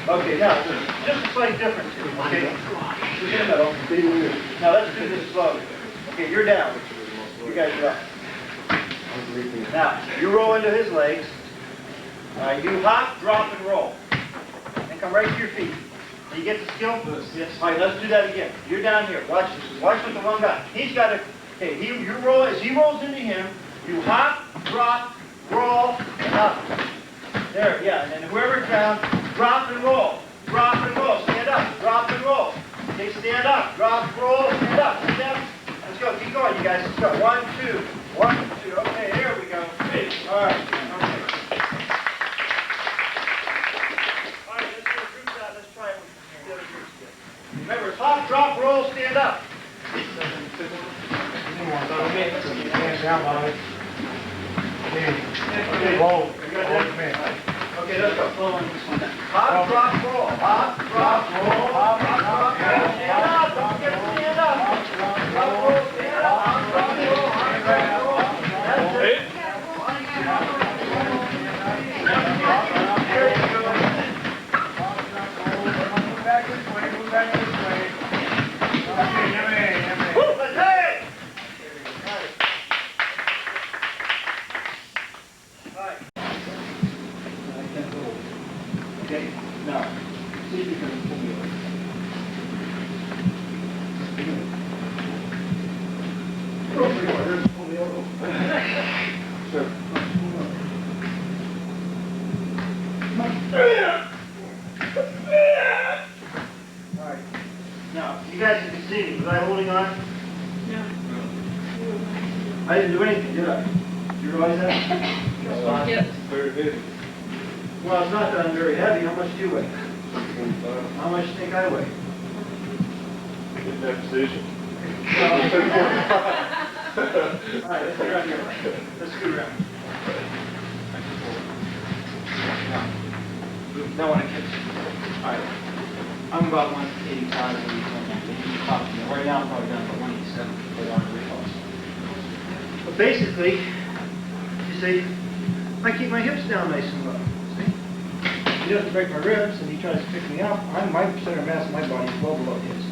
Okay, now, just a slight difference here, okay? Who's in the middle? Now let's do this slowly. Okay, you're down. You guys are up. Now, you roll into his legs. You hop, drop, and roll. And come right to your feet. Do you get the skill? Yes. All right, let's do that again. You're down here. Watch this. Watch with the one guy. He's got to, okay, you roll, as he rolls into him, you hop, drop, roll, and up. There, yeah, and then whoever's down, drop and roll. Drop and roll. Stand up. Drop and roll. Okay, stand up. Drop, roll, stand up. Step. Let's go. Keep going, you guys. Let's go. 1, 2. 1, 2. Okay, there we go. All right. Okay. All right, let's go groups out. Let's try it with the other groups again. Remember, it's hop, drop, roll, stand up. Stand down, Molly. Okay, roll. Okay, let's go. Hop, drop, roll. Hop, drop, roll. Hop, drop, roll. Stand up. Don't forget to stand up. Hop, drop, roll. Stand up. Hop, drop, roll. Hop, drop, roll. That's it. There you go. Move back this way, move back this way. Okay, yummy. Woo, let's hey! All right. Okay, now, see if you can pull me over. Pull me over. Pull me over. Sure. All right. Now, you guys can see me. Was I holding on? No. I didn't do anything, did I? Did you realize that? Yes. Very good. Well, it's not that I'm very heavy. How much do you weigh? How much do you think I weigh? In that position. All right, let's get around here. Let's scoot around. Now when I catch. All right. I'm about 185, 180. Right now I'm probably down to 187. But I'm really close. But basically, you see, I keep my hips down nice and low. See? He doesn't break my ribs, and he tries to pick me up. My center of mass of my body is well below his.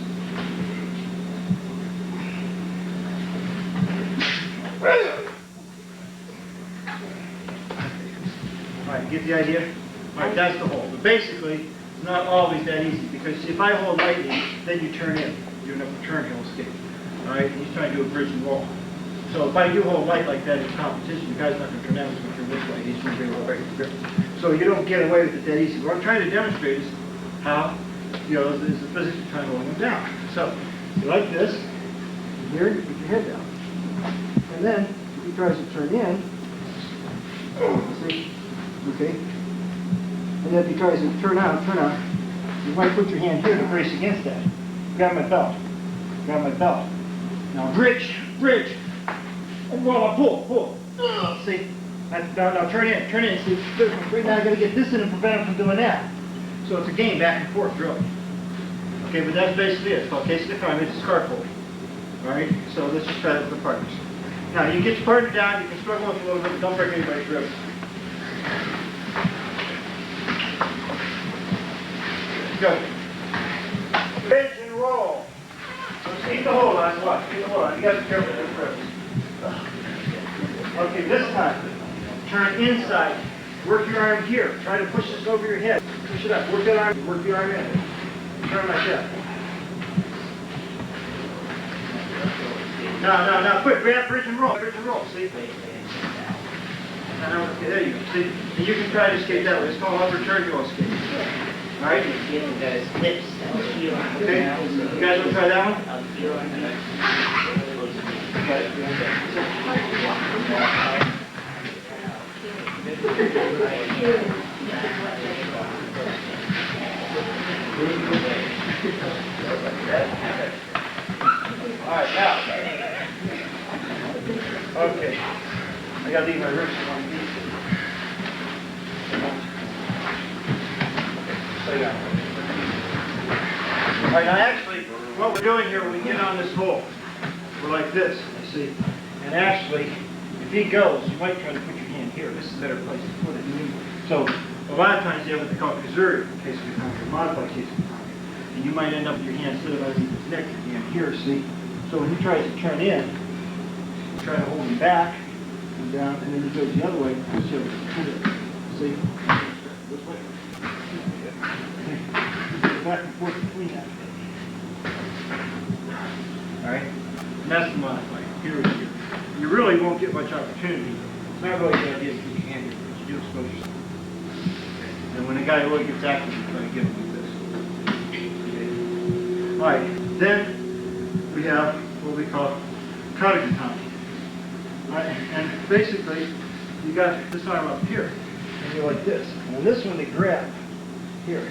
All right, get the idea? All right, that's the hold. But basically, it's not always that easy, because if I hold lightly, then you turn in. You don't have to turn, he'll escape. All right, he's trying to do a bridge and roll. So if I do hold light like that in competition, the guy's not going to turn down, he's going to turn this way. He's going to be able to break the grip. So you don't get away with it that easy. What I'm trying to demonstrate is how, is the physics of trying to hold him down. So you like this, here, you put your head down. And then, if he tries to turn in, see, okay? And then if he tries to turn out, you might put your hand here to brace against that. Grab my belt. Grab my belt. Now bridge, and roll, pull. See? Now turn in. See, right now I gotta get this in and prevent him from doing that. So it's a game, back and forth drill. Okay, but that's basically it. It's called case of the crime. It's a scarf hold. Alright, so let's just try it with the partners. Now you get your partner down, you can struggle with a little bit, but don't break anybody's ribs. Go. Bridge and roll. So keep the hold on, watch, keep the hold on. You gotta be careful with those ribs. Okay, this time, turn inside. Work your arm here. Try to push this over your head. Push it up. Work that arm. Work the arm in. Turn like that. Now, quick. Grab bridge and roll. Bridge and roll. See? Now, okay, there you go. See? And you can try to escape that way. It's called upper turn. You'll escape. All right? Getting those lips. Okay, you guys want to try that one? All right, now. Okay. I got to leave my ribs in one piece. So, yeah. All right, now actually, what we're doing here, when we get on this hole, we're like this, you see. And actually, if he goes, you might try to put your hand here. This is a better place to put it. So, a lot of times you have what they call kazuri, in case of a modified case of conquer. And you might end up with your hand sitting underneath his neck, your hand here, see. So when he tries to turn in, you try to hold him back and down, and then he goes the other way, push him to it. See? This way. Back and forth between that. Alright? And that's the modifier. Here is here. You really won't get much opportunity. It's not really a good idea to keep your hand here, but you do expose yourself. Okay. And when a guy really gets active, you try to get him like this. Okay. Alright, then we have what we call karagatami. Alright, and basically, you got this arm up here, and you're like this. And this one they grab here.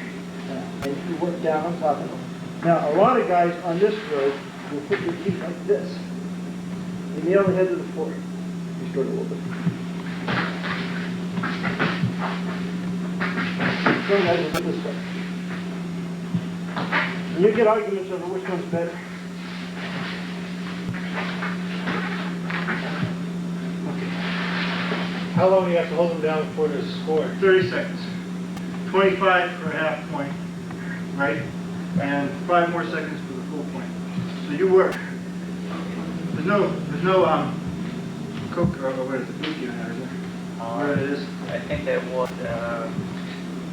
And you work down on top of them. Now, a lot of guys on this road will put their feet like this. And nail the head to the floor. Just go a little bit. Some guys will do this way. And you get arguments over which one's better. Okay. How long do you have to hold them down before there's a score? 30 seconds. 25 for a half point, right? And 5 more seconds for the full point. So you work. There's no coke or what is it, Buki on there, is there? Where it is? I think that was,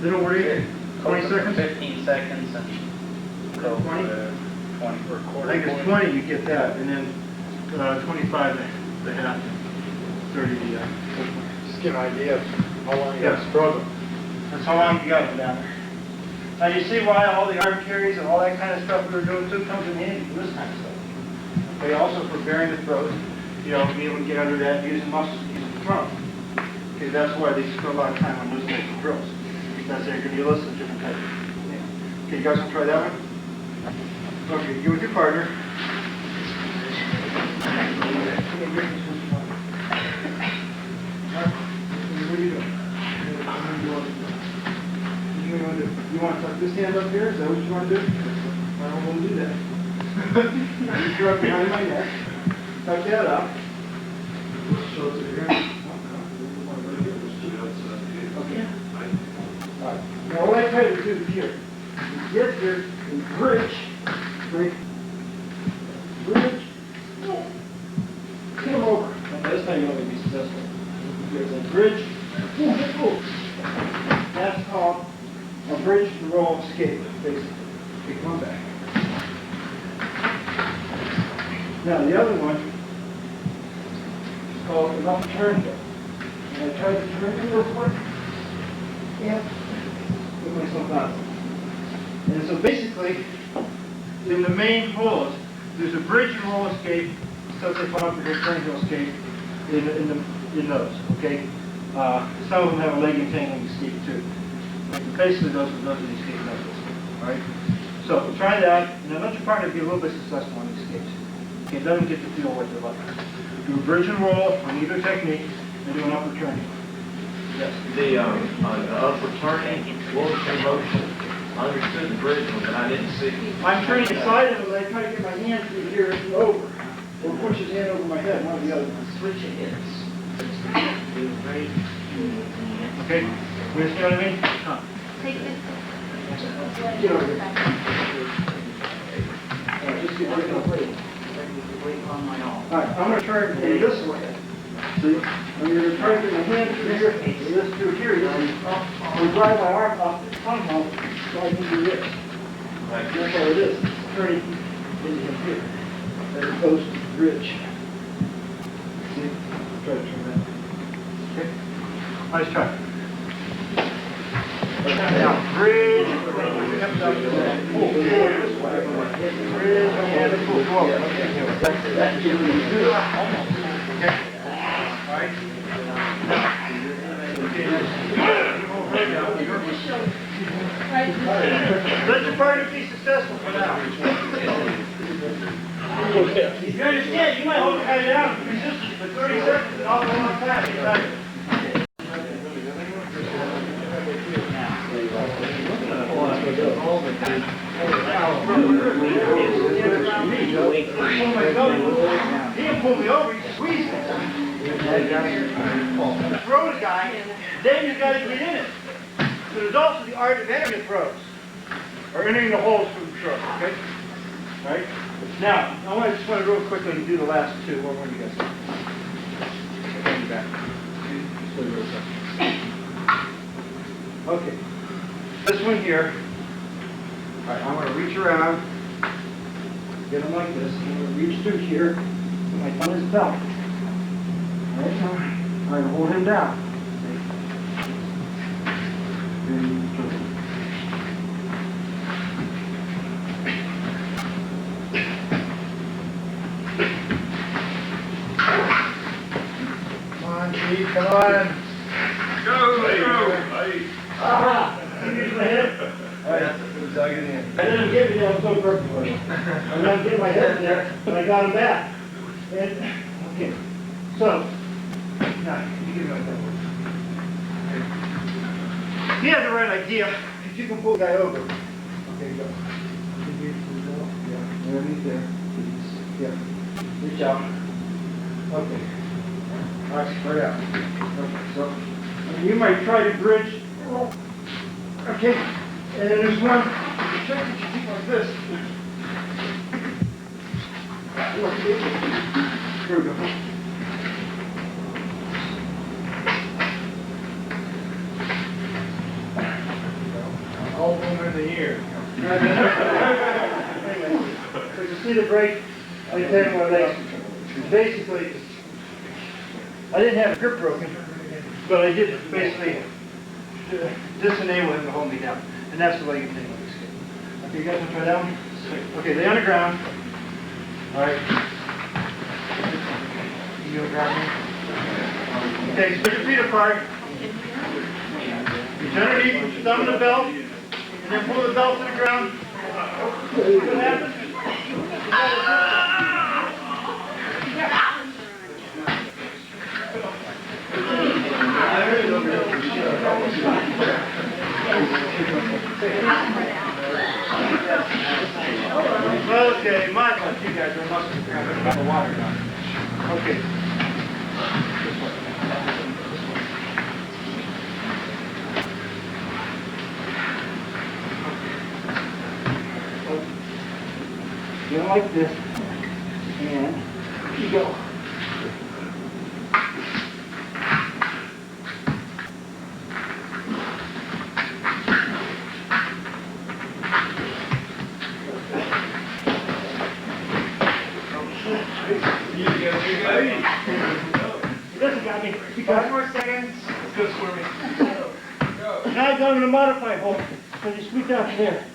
They don't worry. 20 seconds? 15 seconds and go 20? for 20 for a I quarter. think it's 20 you get that, and then 25 the half, 30 the full point. Just get an idea of how long you have to struggle. That's how long you got them down there. Now you see why all the arm carries and all that kind of stuff we were doing too comes in handy for this kind of stuff. Okay, also for bearing the throat, you know, be able to get under that using muscles, using the trunk. Okay, that's why they spend a lot of time on those types of drills. That's they're going to be a list of different types. Okay, you guys want to try that one? Okay, you with your partner. What are you doing? You want to tuck this hand up here? Is that what you want to do? I don't want to do that. You throw it behind my neck. Tuck that up. Show it to the ground. Okay. All right. Now what I try to do here, you get here and bridge. Right? Bridge. Get him over. And this time you're going to be successful. There's a bridge. That's called a bridge to roll escape, basically. Okay, come back. Now the other one is called an up turn hill. And I try to turn it real quick. Yeah. Put myself out. And so basically, in the main holes, there's a bridge and roll escape, stuff they put up to go turn hill escape in those, okay? Some of them have a leg entangling escape too. Basically, those are the escape methods. All right. So try that, and then let your partner be a little bit successful on the escapes. Okay, let them get to feel what they're like. Do a bridge and roll on either technique, and do an upper turning. Yes. The upper turning, what was the motion? I understood the bridge one, but I didn't see. I'm turning side of it, I try to get my hand through here and over, or push his hand over my head, one or the other. Switch it is. Okay. You understand what I mean? Huh. Take this. Get over here. Just get working on it. On my own. All right, I'm going to turn it this way. See? I'm going to turn my hand through here, and this through here. You see? I'm drive my arm off the tongue hole so I can do this. That's how it is. Turning into him here, as opposed to the bridge. See? Try to turn that. Okay? Nice try. Now, Bridge. Hips up. Pull. Bridge and pull. Go over. Okay. All right. Let your partner be successful for now. You understand, you might hold the guy down for resistance for 30 seconds and all the long time. Oh my God, he didn't pull me over, he squeezed me. Throw the guy, then you got to get in it. So there's also the art of entering the throws, or entering the holes for the throw, okay? All right? Now, I just want to real quickly do the last two. What do you guys think? Okay. This one here. All right, I'm going to reach around, get him like this. I'm going to reach through here, put my thumb in his belt. All right, now I'm going to hold him down. Come on, Chief, come on. Use my head. All right. Dug it in. I didn't get it, I'm so perfectly. I'm not getting my head in there, but I got him back. And, okay. So, now, you give me my head. He had the right idea. If you can pull the guy over. Okay, go. Yeah, underneath there. Yeah. Reach out. Okay. All right, spread out. Okay, so you might try to bridge. Okay. And then there's one trick that you keep like this. Here we go. All over in the ear. So you see the break? I can tell you what it is. Basically, I didn't have a grip broken, but I did basically disenable him to hold me down. And that's the way you can take on this kid. Okay, you guys want to try that one? Okay, lay on the ground. All right. You go grab me. Okay, split your feet apart. Reach underneath, put your thumb in the belt, and then pull the belt to the ground. See what happens? Okay, my God, you guys are must have the water now. Okay. Get like this, and you go. He doesn't got me. 5 more seconds. Let's go swimming. Now I got him in a modified hole, so you squeak out to there.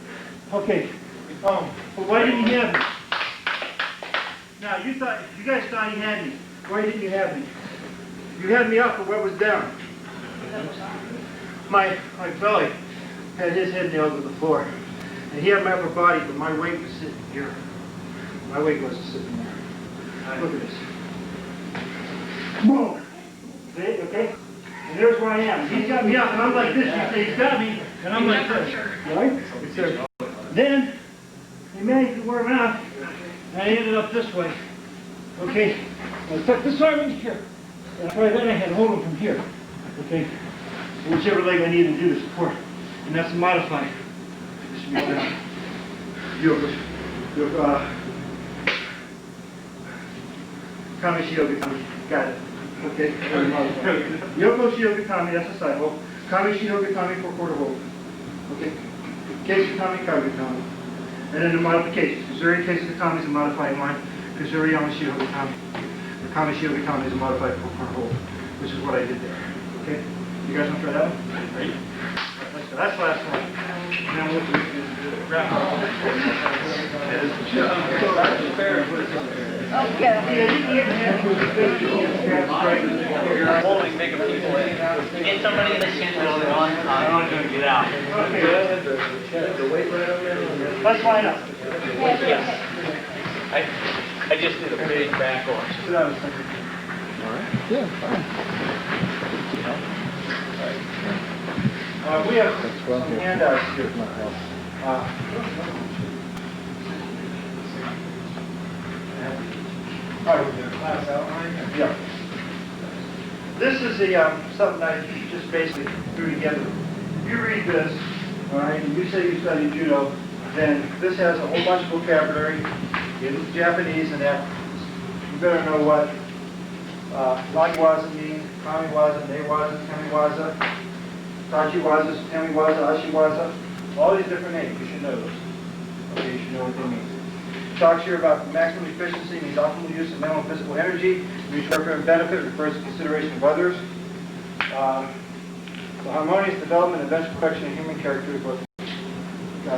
Okay. But why didn't you have me? Now you guys thought he had me. Why didn't you have me? You had me up, but what was down? My belly had his head nailed to the floor. And he had my upper body, but my weight was sitting here. My weight wasn't sitting there. Look at this. Boom! See, okay? And there's where I am. He's got me up, and I'm like this. You say he's got me, and I'm like this. Right? Then, he managed to wear him out, and I ended up this way. Okay? I took this arm in here, and then I had to hold him from here. Okay? Whichever leg I needed to do to support. And that's modified. This should be down. Kami Shiyoga Kami. Got it. Okay. Yoko Shiyoga Kami, that's the side hold. Kami Shiyoga Kami for quarter hold. Okay. Kesu Kami, Kaga Kami. And then the modifications. Kuzuri Kesu Kami is a modified line. Kuzuri Yama Shiyoga Kami. The Kami Shiyoga Kami is a modified for quarter hold. Which is what I did there. Okay? You guys want to try that one? Ready? All right, let's go. That's the last one. And then we'll wrap up. Holding bigger people in. Get somebody in the chin building on, I'm going to get out. Let's line up. Yes. I just did a big back arch. Sit down a second. We have some handouts here. All right, we're going to class outline. Yeah. This is something I just basically threw together. If you read this, all right, and you say you study judo, then this has a whole bunch of vocabulary in Japanese and that. You better know what Nagiwaza means, Kamiwaza, Neiwaza, Kamiwaza, Tachiwaza, Temiwaza, Ashiwaza, all these different names. You should know those. Okay, you should know what they mean. Talks here about maximum efficiency means optimal use of mental and physical energy. Mutual benefit refers to consideration of others. The harmonious development and eventual perfection of human character is what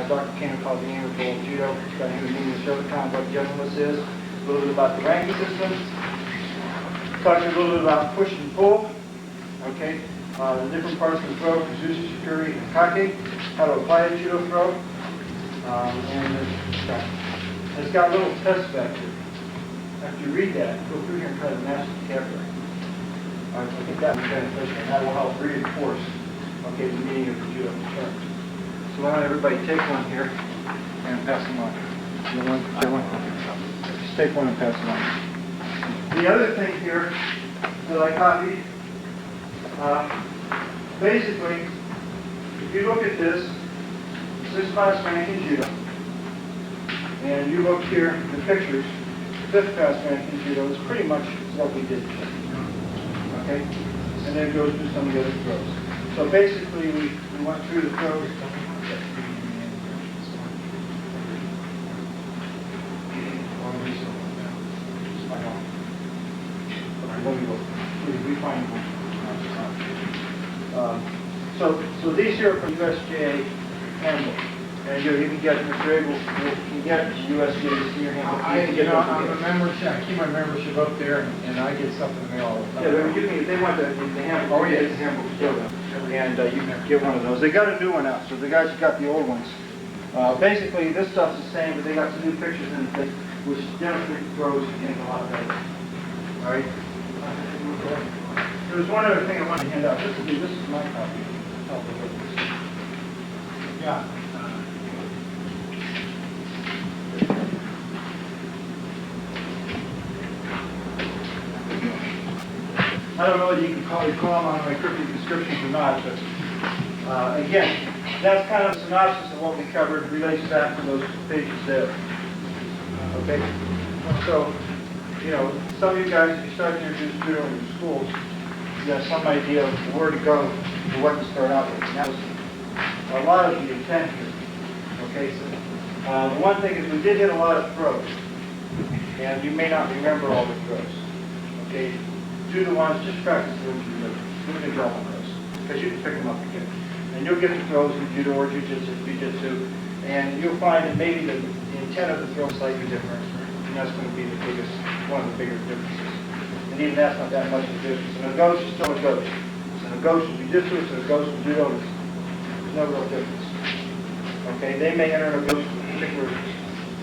Dr. Kano calls the aim goal of judo. Got him meaning to show the kind of what gentleness is. A little bit about the ranking system. Talking a little bit about push and pull. Okay. The different parts of the throw, Kazushi, Shikuri, and Kake. How to apply a judo throw. It's got little tests back here. After you read that, go through here and try to master the vocabulary. I think that will be beneficial, and that will help reinforce, okay, the meaning of the judo terms. So why don't everybody take one here and pass them on. You want one? Just take one and pass them on. The other thing here that I copied, basically, if you look at this, 6th class rank in judo, and you look here at the pictures, 5th class rank in judo is pretty much what we did today. Okay? And then it goes through some of the other throws. So basically, we went through the throws. So these here are from USJA handbook. And you can get, Mr. Abel, you can get USJA senior handbook. I'm a membership, I keep my membership up there, and I get stuff in the mail all the time. Yeah, if they want the handbook, Oh, yeah. the handbook still, and you can get one of those. They got a new one out, so the guys who got the old ones. Basically, this stuff's the same, but they got some new pictures in it, which demonstrate throws in a lot better. All right. There's one other thing I want to hand out. This is my copy. Yeah. I don't know whether you can call them on my cryptic descriptions or not, but again, that's kind of a synopsis of what we covered, relates back to those pages there. Okay? So, you know, some of you guys, if you start to introduce judo in your schools, you have some idea of where to go or what to start out with. And that was a lot of the intent here. Okay? So, the one thing is we did hit a lot of throws, and you may not remember all the throws. Okay? Do the ones, just practice the ones you remember. Do a good job on those, because you can pick them up again. And you'll get the throws in judo or jiu-jitsu, and you'll find that maybe the intent of the throw is slightly different, and that's going to be one of the bigger differences. And even that's not that much of a difference. And a ghost is still a ghost. And a ghost in jiu-jitsu, it's a ghost in judo, there's no real difference. Okay, they may enter a ghost from a particular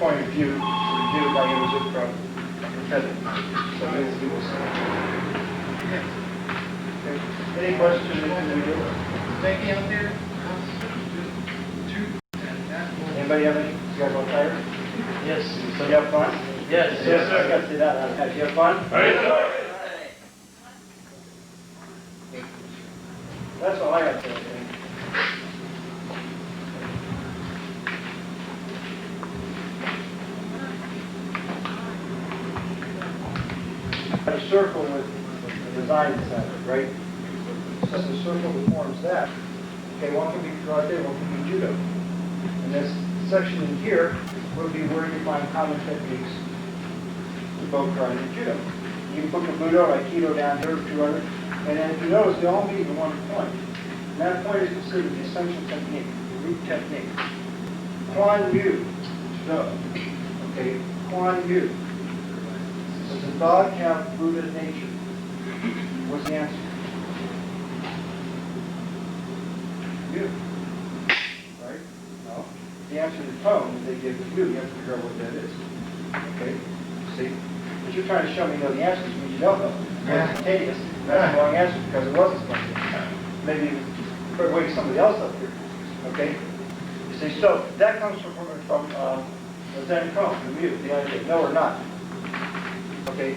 point of view, reviewed by you as from a competitor. So we will see. Okay. Any questions? Thank you out there. Anybody have any? You guys all tired? Yes. So you have fun? Yes. Yes, sir. I got to say that. Have you have fun? That's all I got to say. A circle with a design inside it, right? So the circle that forms that. Okay, one can be karate, one can be judo. And this section in here will be where you find common techniques to both karate and judo. You can put the Budo, Aikido down here, 200, and then if you notice, they all meet in one point. And that point is considered the essential technique. group technique. Quan Yu, no. Okay, Quan Yu. Does a dog have Buddha nature? What's the answer? You. Right? No. The answer to the tone is they give it you. You have to figure out what that is. Okay? See? But you're trying to show me the answers when you don't know. It's spontaneous. That's the wrong answer because it wasn't spontaneous. Maybe you wake somebody else up here. Okay? You see, so that comes from Zen Kong, from you, the idea, no or not. Okay?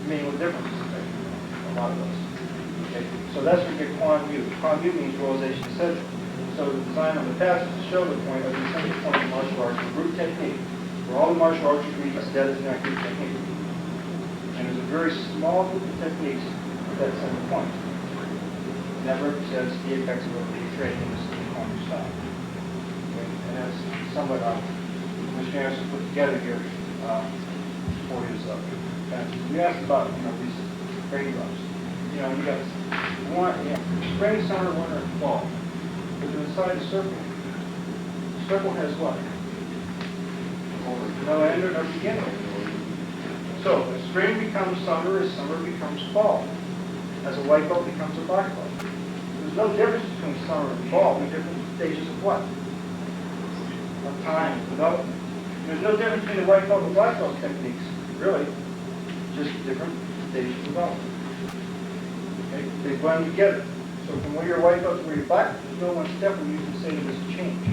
Meaning differences, okay? A lot of those. Okay? So that's what you get Quan Yu. Quan Yu means realization essential. So the design of the passage to show the point of the essential point of martial arts, a group technique, where all the martial arts agree that is not group technique. And there's a very small group of techniques that center point. And that represents the apex of what the training in this corner style. Okay? And that's somewhat Mr. Anderson put together here for his passage. You asked about, these training runs. You got one, spring, summer, winter, and fall. But inside the circle. The circle has what? No end or no beginning. So, as spring becomes summer, as summer becomes fall. As a white belt becomes a black belt. There's no difference between summer and fall. They're different stages of what? Of time. No. There's no difference between the white belt and black belt techniques. Really. Just different stages of development. Okay? They blend together. So from where your white belt to where your black belt, there's no one step where you can say there's a change.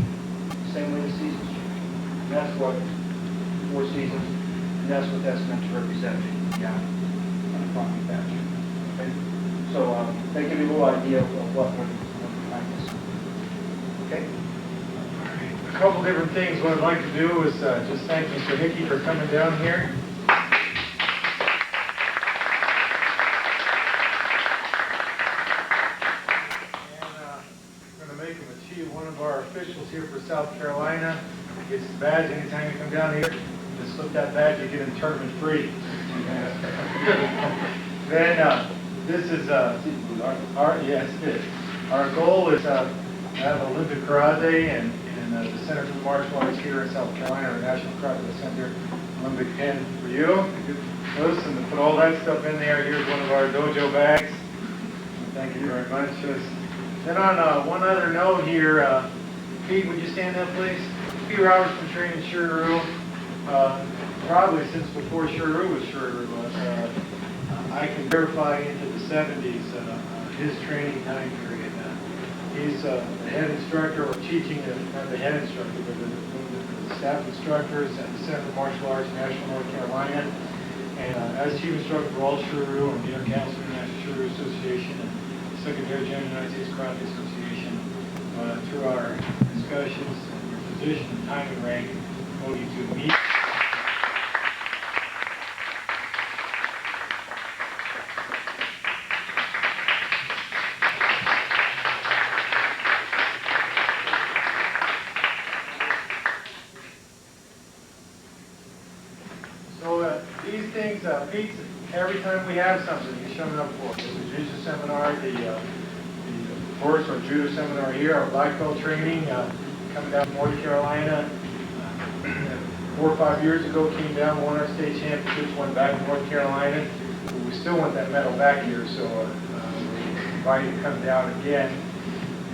The same way the seasons change. And that's what 4 seasons, and that's what that's meant to represent. Yeah. On a clothing patch. Okay? So they give you a little idea of what behind this. Okay? A couple different things. What I'd like to do is just thank Mr. Hickey for coming down here. One of our officials here for South Carolina gets his badge anytime you come down here. Just slip that badge, you get in tournament free. Then this is yes, it is. Our goal is to have Olympic karate and the Center for the Martial Arts here in South Carolina, our National Karate Center, Olympic pin for you. Listen, to put all that stuff in there. Here's one of our dojo bags. Thank you very much. Then on one other note here, Pete, would you stand up, please? Pete Roberts been training Shuru, probably since before Shuru was Shuru. I can verify into the 70s his training time period. He's the head instructor, or teaching, not the head instructor, but the staff instructors at the Center for Martial Arts, National North Carolina. And as chief instructor for all Shuru and the Air Council International Shuru Association and Secretary General of the United States Karate Association, through our discussions and your position and time and rank, told you to meet. So these things, Pete, every time we have something, he's showing up for. The Jiu-Jitsu seminar, the course or Judo seminar here, our black belt training, coming down from North Carolina. 4 or 5 years ago, came down, won our state championships, went back to North Carolina. We still want that medal back here, so we invite you to come down again.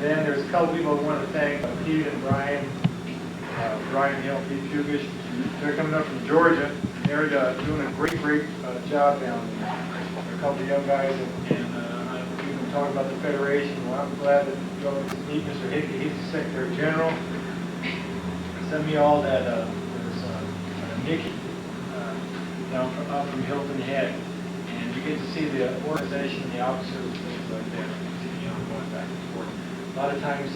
Then there's a couple people I want to thank, Pete and Brian Hill, Pete Pugish. They're coming up from Georgia. They're doing a great job down there. They're a couple of young guys, and we can talk about the Federation. Well, I'm glad that you all get to meet Mr. Hickey. He's the Secretary General. Send me all that, there's Hickey down up from Hilton Head. And you get to see the organization, the officers, and things like that. Going back and forth. A lot of times,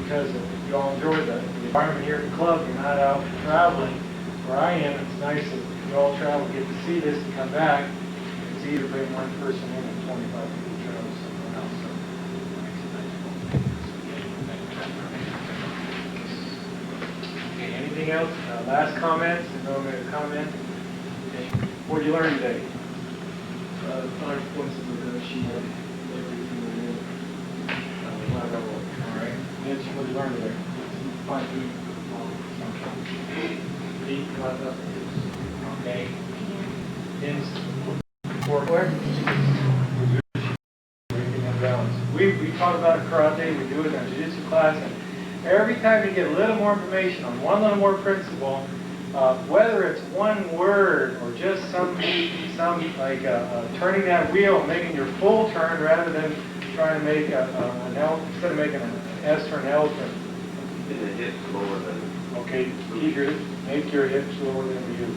because you all enjoy the environment here at the club, you're not out traveling. Where I am, it's nice that you all travel, get to see this, and come back. It's easy to bring one person in and 25 people travel somewhere else. So okay, anything else? Last comments? Is no one going to comment? Okay. What did you learn today? 5 points of the sheet. All right. Mitch, what did you learn today? Feet, cut up, okay. Pins, forward. Breaking and balance. We talk about karate, we do it in our jiu-jitsu class, and every time you get a little more information on one little more principle, whether it's one word or just some like turning that wheel and making your full turn rather than trying to make an L, instead of making an S turn, L turn. Get the hips lower than. Okay, make your hips lower than you.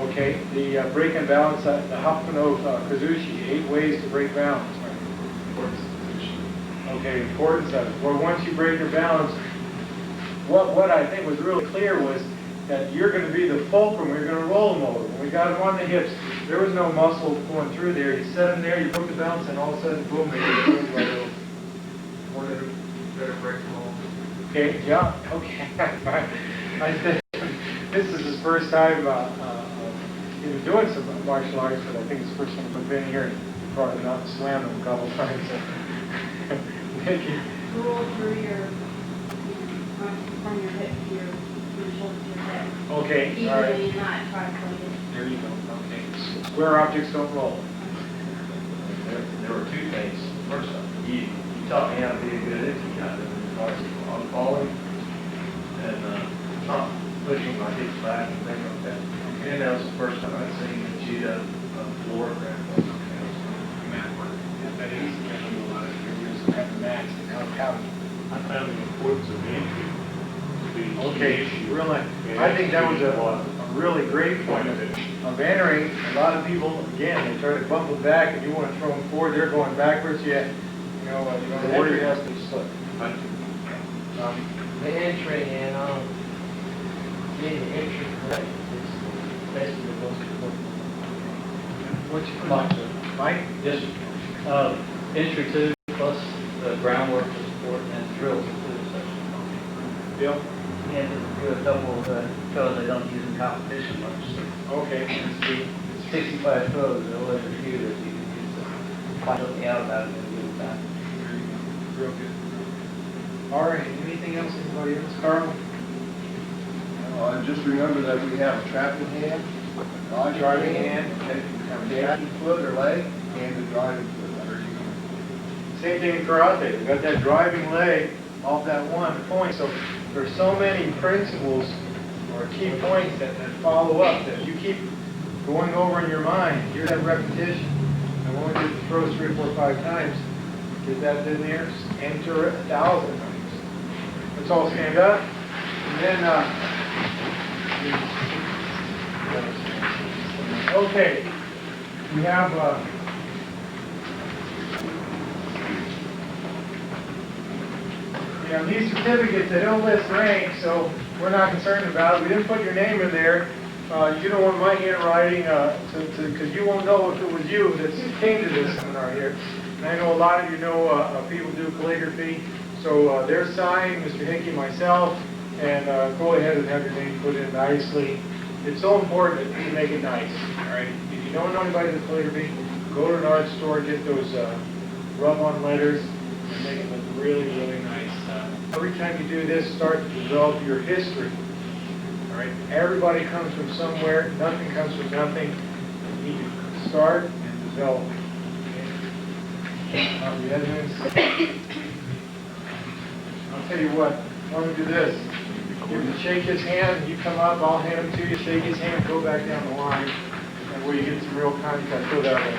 Okay, the break and balance, the Hapano Kazushi, 8 ways to break balance. Okay, importance of it. Well, once you break your balance, what I think was really clear was that you're going to be the fulcrum, you're going to roll them over. When we got him on the hips, there was no muscle going through there. You set him there, you broke the balance, and all of a sudden, boom, they just moved right over. Or better break them all. Okay, yeah, okay. I think this is his first time even doing some martial arts, but I think it's the first time I've been here and probably not slammed him a couple times. Hickey. Roll through your, from your hip to your shoulder to your head. Okay, all right. Evenly, not trifling. There you go, okay. Square objects don't roll. There were 2 things. First off, you taught me how to be a good Hickey kind of on falling and not pushing my hips back and things like that. And that was the first time I'd seen the Judo floor grab. That is kind of a lot of years at the max to compound. I found the importance of entry to be Okay, the issue. really, I think that was a really great point of it. Of entering, a lot of people, again, they try to bump it back and you want to throw them forward, they're going backwards, the warrior has to slip. The entry and getting the entry correct is basically the most important. What's your comment, Mike? Yes, entry 2 plus the groundwork to support and drills included section. Bill? And to do a double throw they don't use in competition much. Okay, let's see. 65 throws, there was a few that you could use to find something out about it in a given time. Real good. All right, anything else, anybody else? Carl? Just remember that we have a trapping hand, a Driving hand, okay. tracking foot or leg, and a driving foot. There you go. Same thing in karate. We got that driving leg off that one point. So there's so many principles or key points that follow up that you keep going over in your mind. Here's that repetition. And when we do the throw 3, 4, 5 times, get that in there, enter it 1,000 times. Let's all stand up. And then, okay, we have these certificates, they don't list rank, so we're not concerned about it. We didn't put your name in there. You don't want my handwriting, because you won't know if it was you that came to this seminar here. And I know a lot of you know people do calligraphy, so their sign, Mr. Hickey, myself, and go ahead and have your name put in nicely. It's so important that you make it nice, all right? If you don't know anybody that's calligraphy, go to an art store, get those rub-on letters, and make it look really, really nice. Every time you do this, start to develop your history, all right? Everybody comes from somewhere. Nothing comes from nothing. You need to start and develop. Okay? I'll tell you what, why don't we do this? You can shake his hand, you come up, I'll hand him to you, shake his hand, go back down the line, and where you get some real contact, go that way.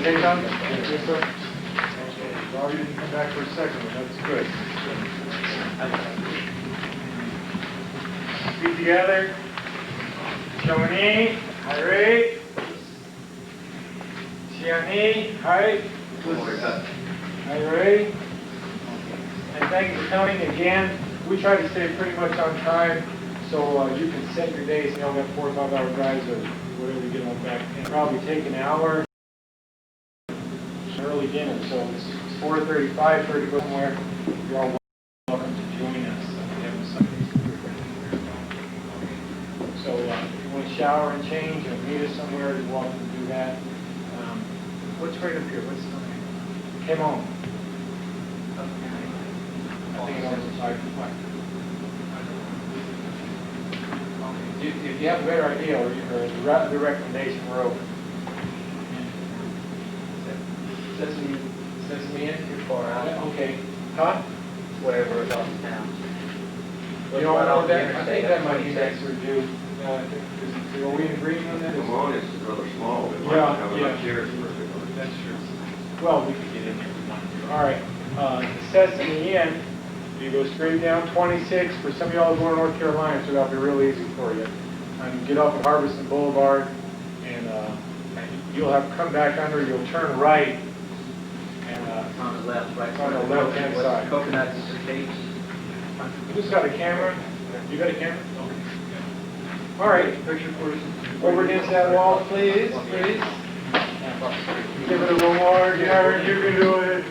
Okay, Tom? Yes, sir. Well, you didn't come back for a second, but that's good. Feet together. Show knee, high rate. Shiani, high. High rate. And thank you for coming again. we try to stay pretty much on time, so you can set your days, you don't have 4 or 5 hour drives or whatever you get on back. And probably take an hour, early dinner, so it's 4:35, 30 go somewhere, you're all welcome to join us. So if you want to shower and change and meet us somewhere, you're welcome to do that. What's right up here? What's the name? Come on. I think it's on the side. If you have a better idea or the recommendation, we're open. Sesame Inn too far out. Okay. Huh? Whatever is off town. You don't know that? I think that might be next review. Are we in agreement on that? Come on, it's rather small. We might Yeah, have yeah. enough chairs for everybody. That's true. Well, we could get in there if we want to. All right. Sesame Inn, you go straight down 26. For some of y'all going to North Carolina, so that'll be real easy for you. You get off at Harbison Boulevard, and you'll have to come back under. You'll turn right, and On the left, right. on the left-hand side. Coconuts, cakes. Who's got a camera? You got a camera? Okay. All right. Picture person. Over against that wall, please, please. Give it a little more, Gary. You can do it.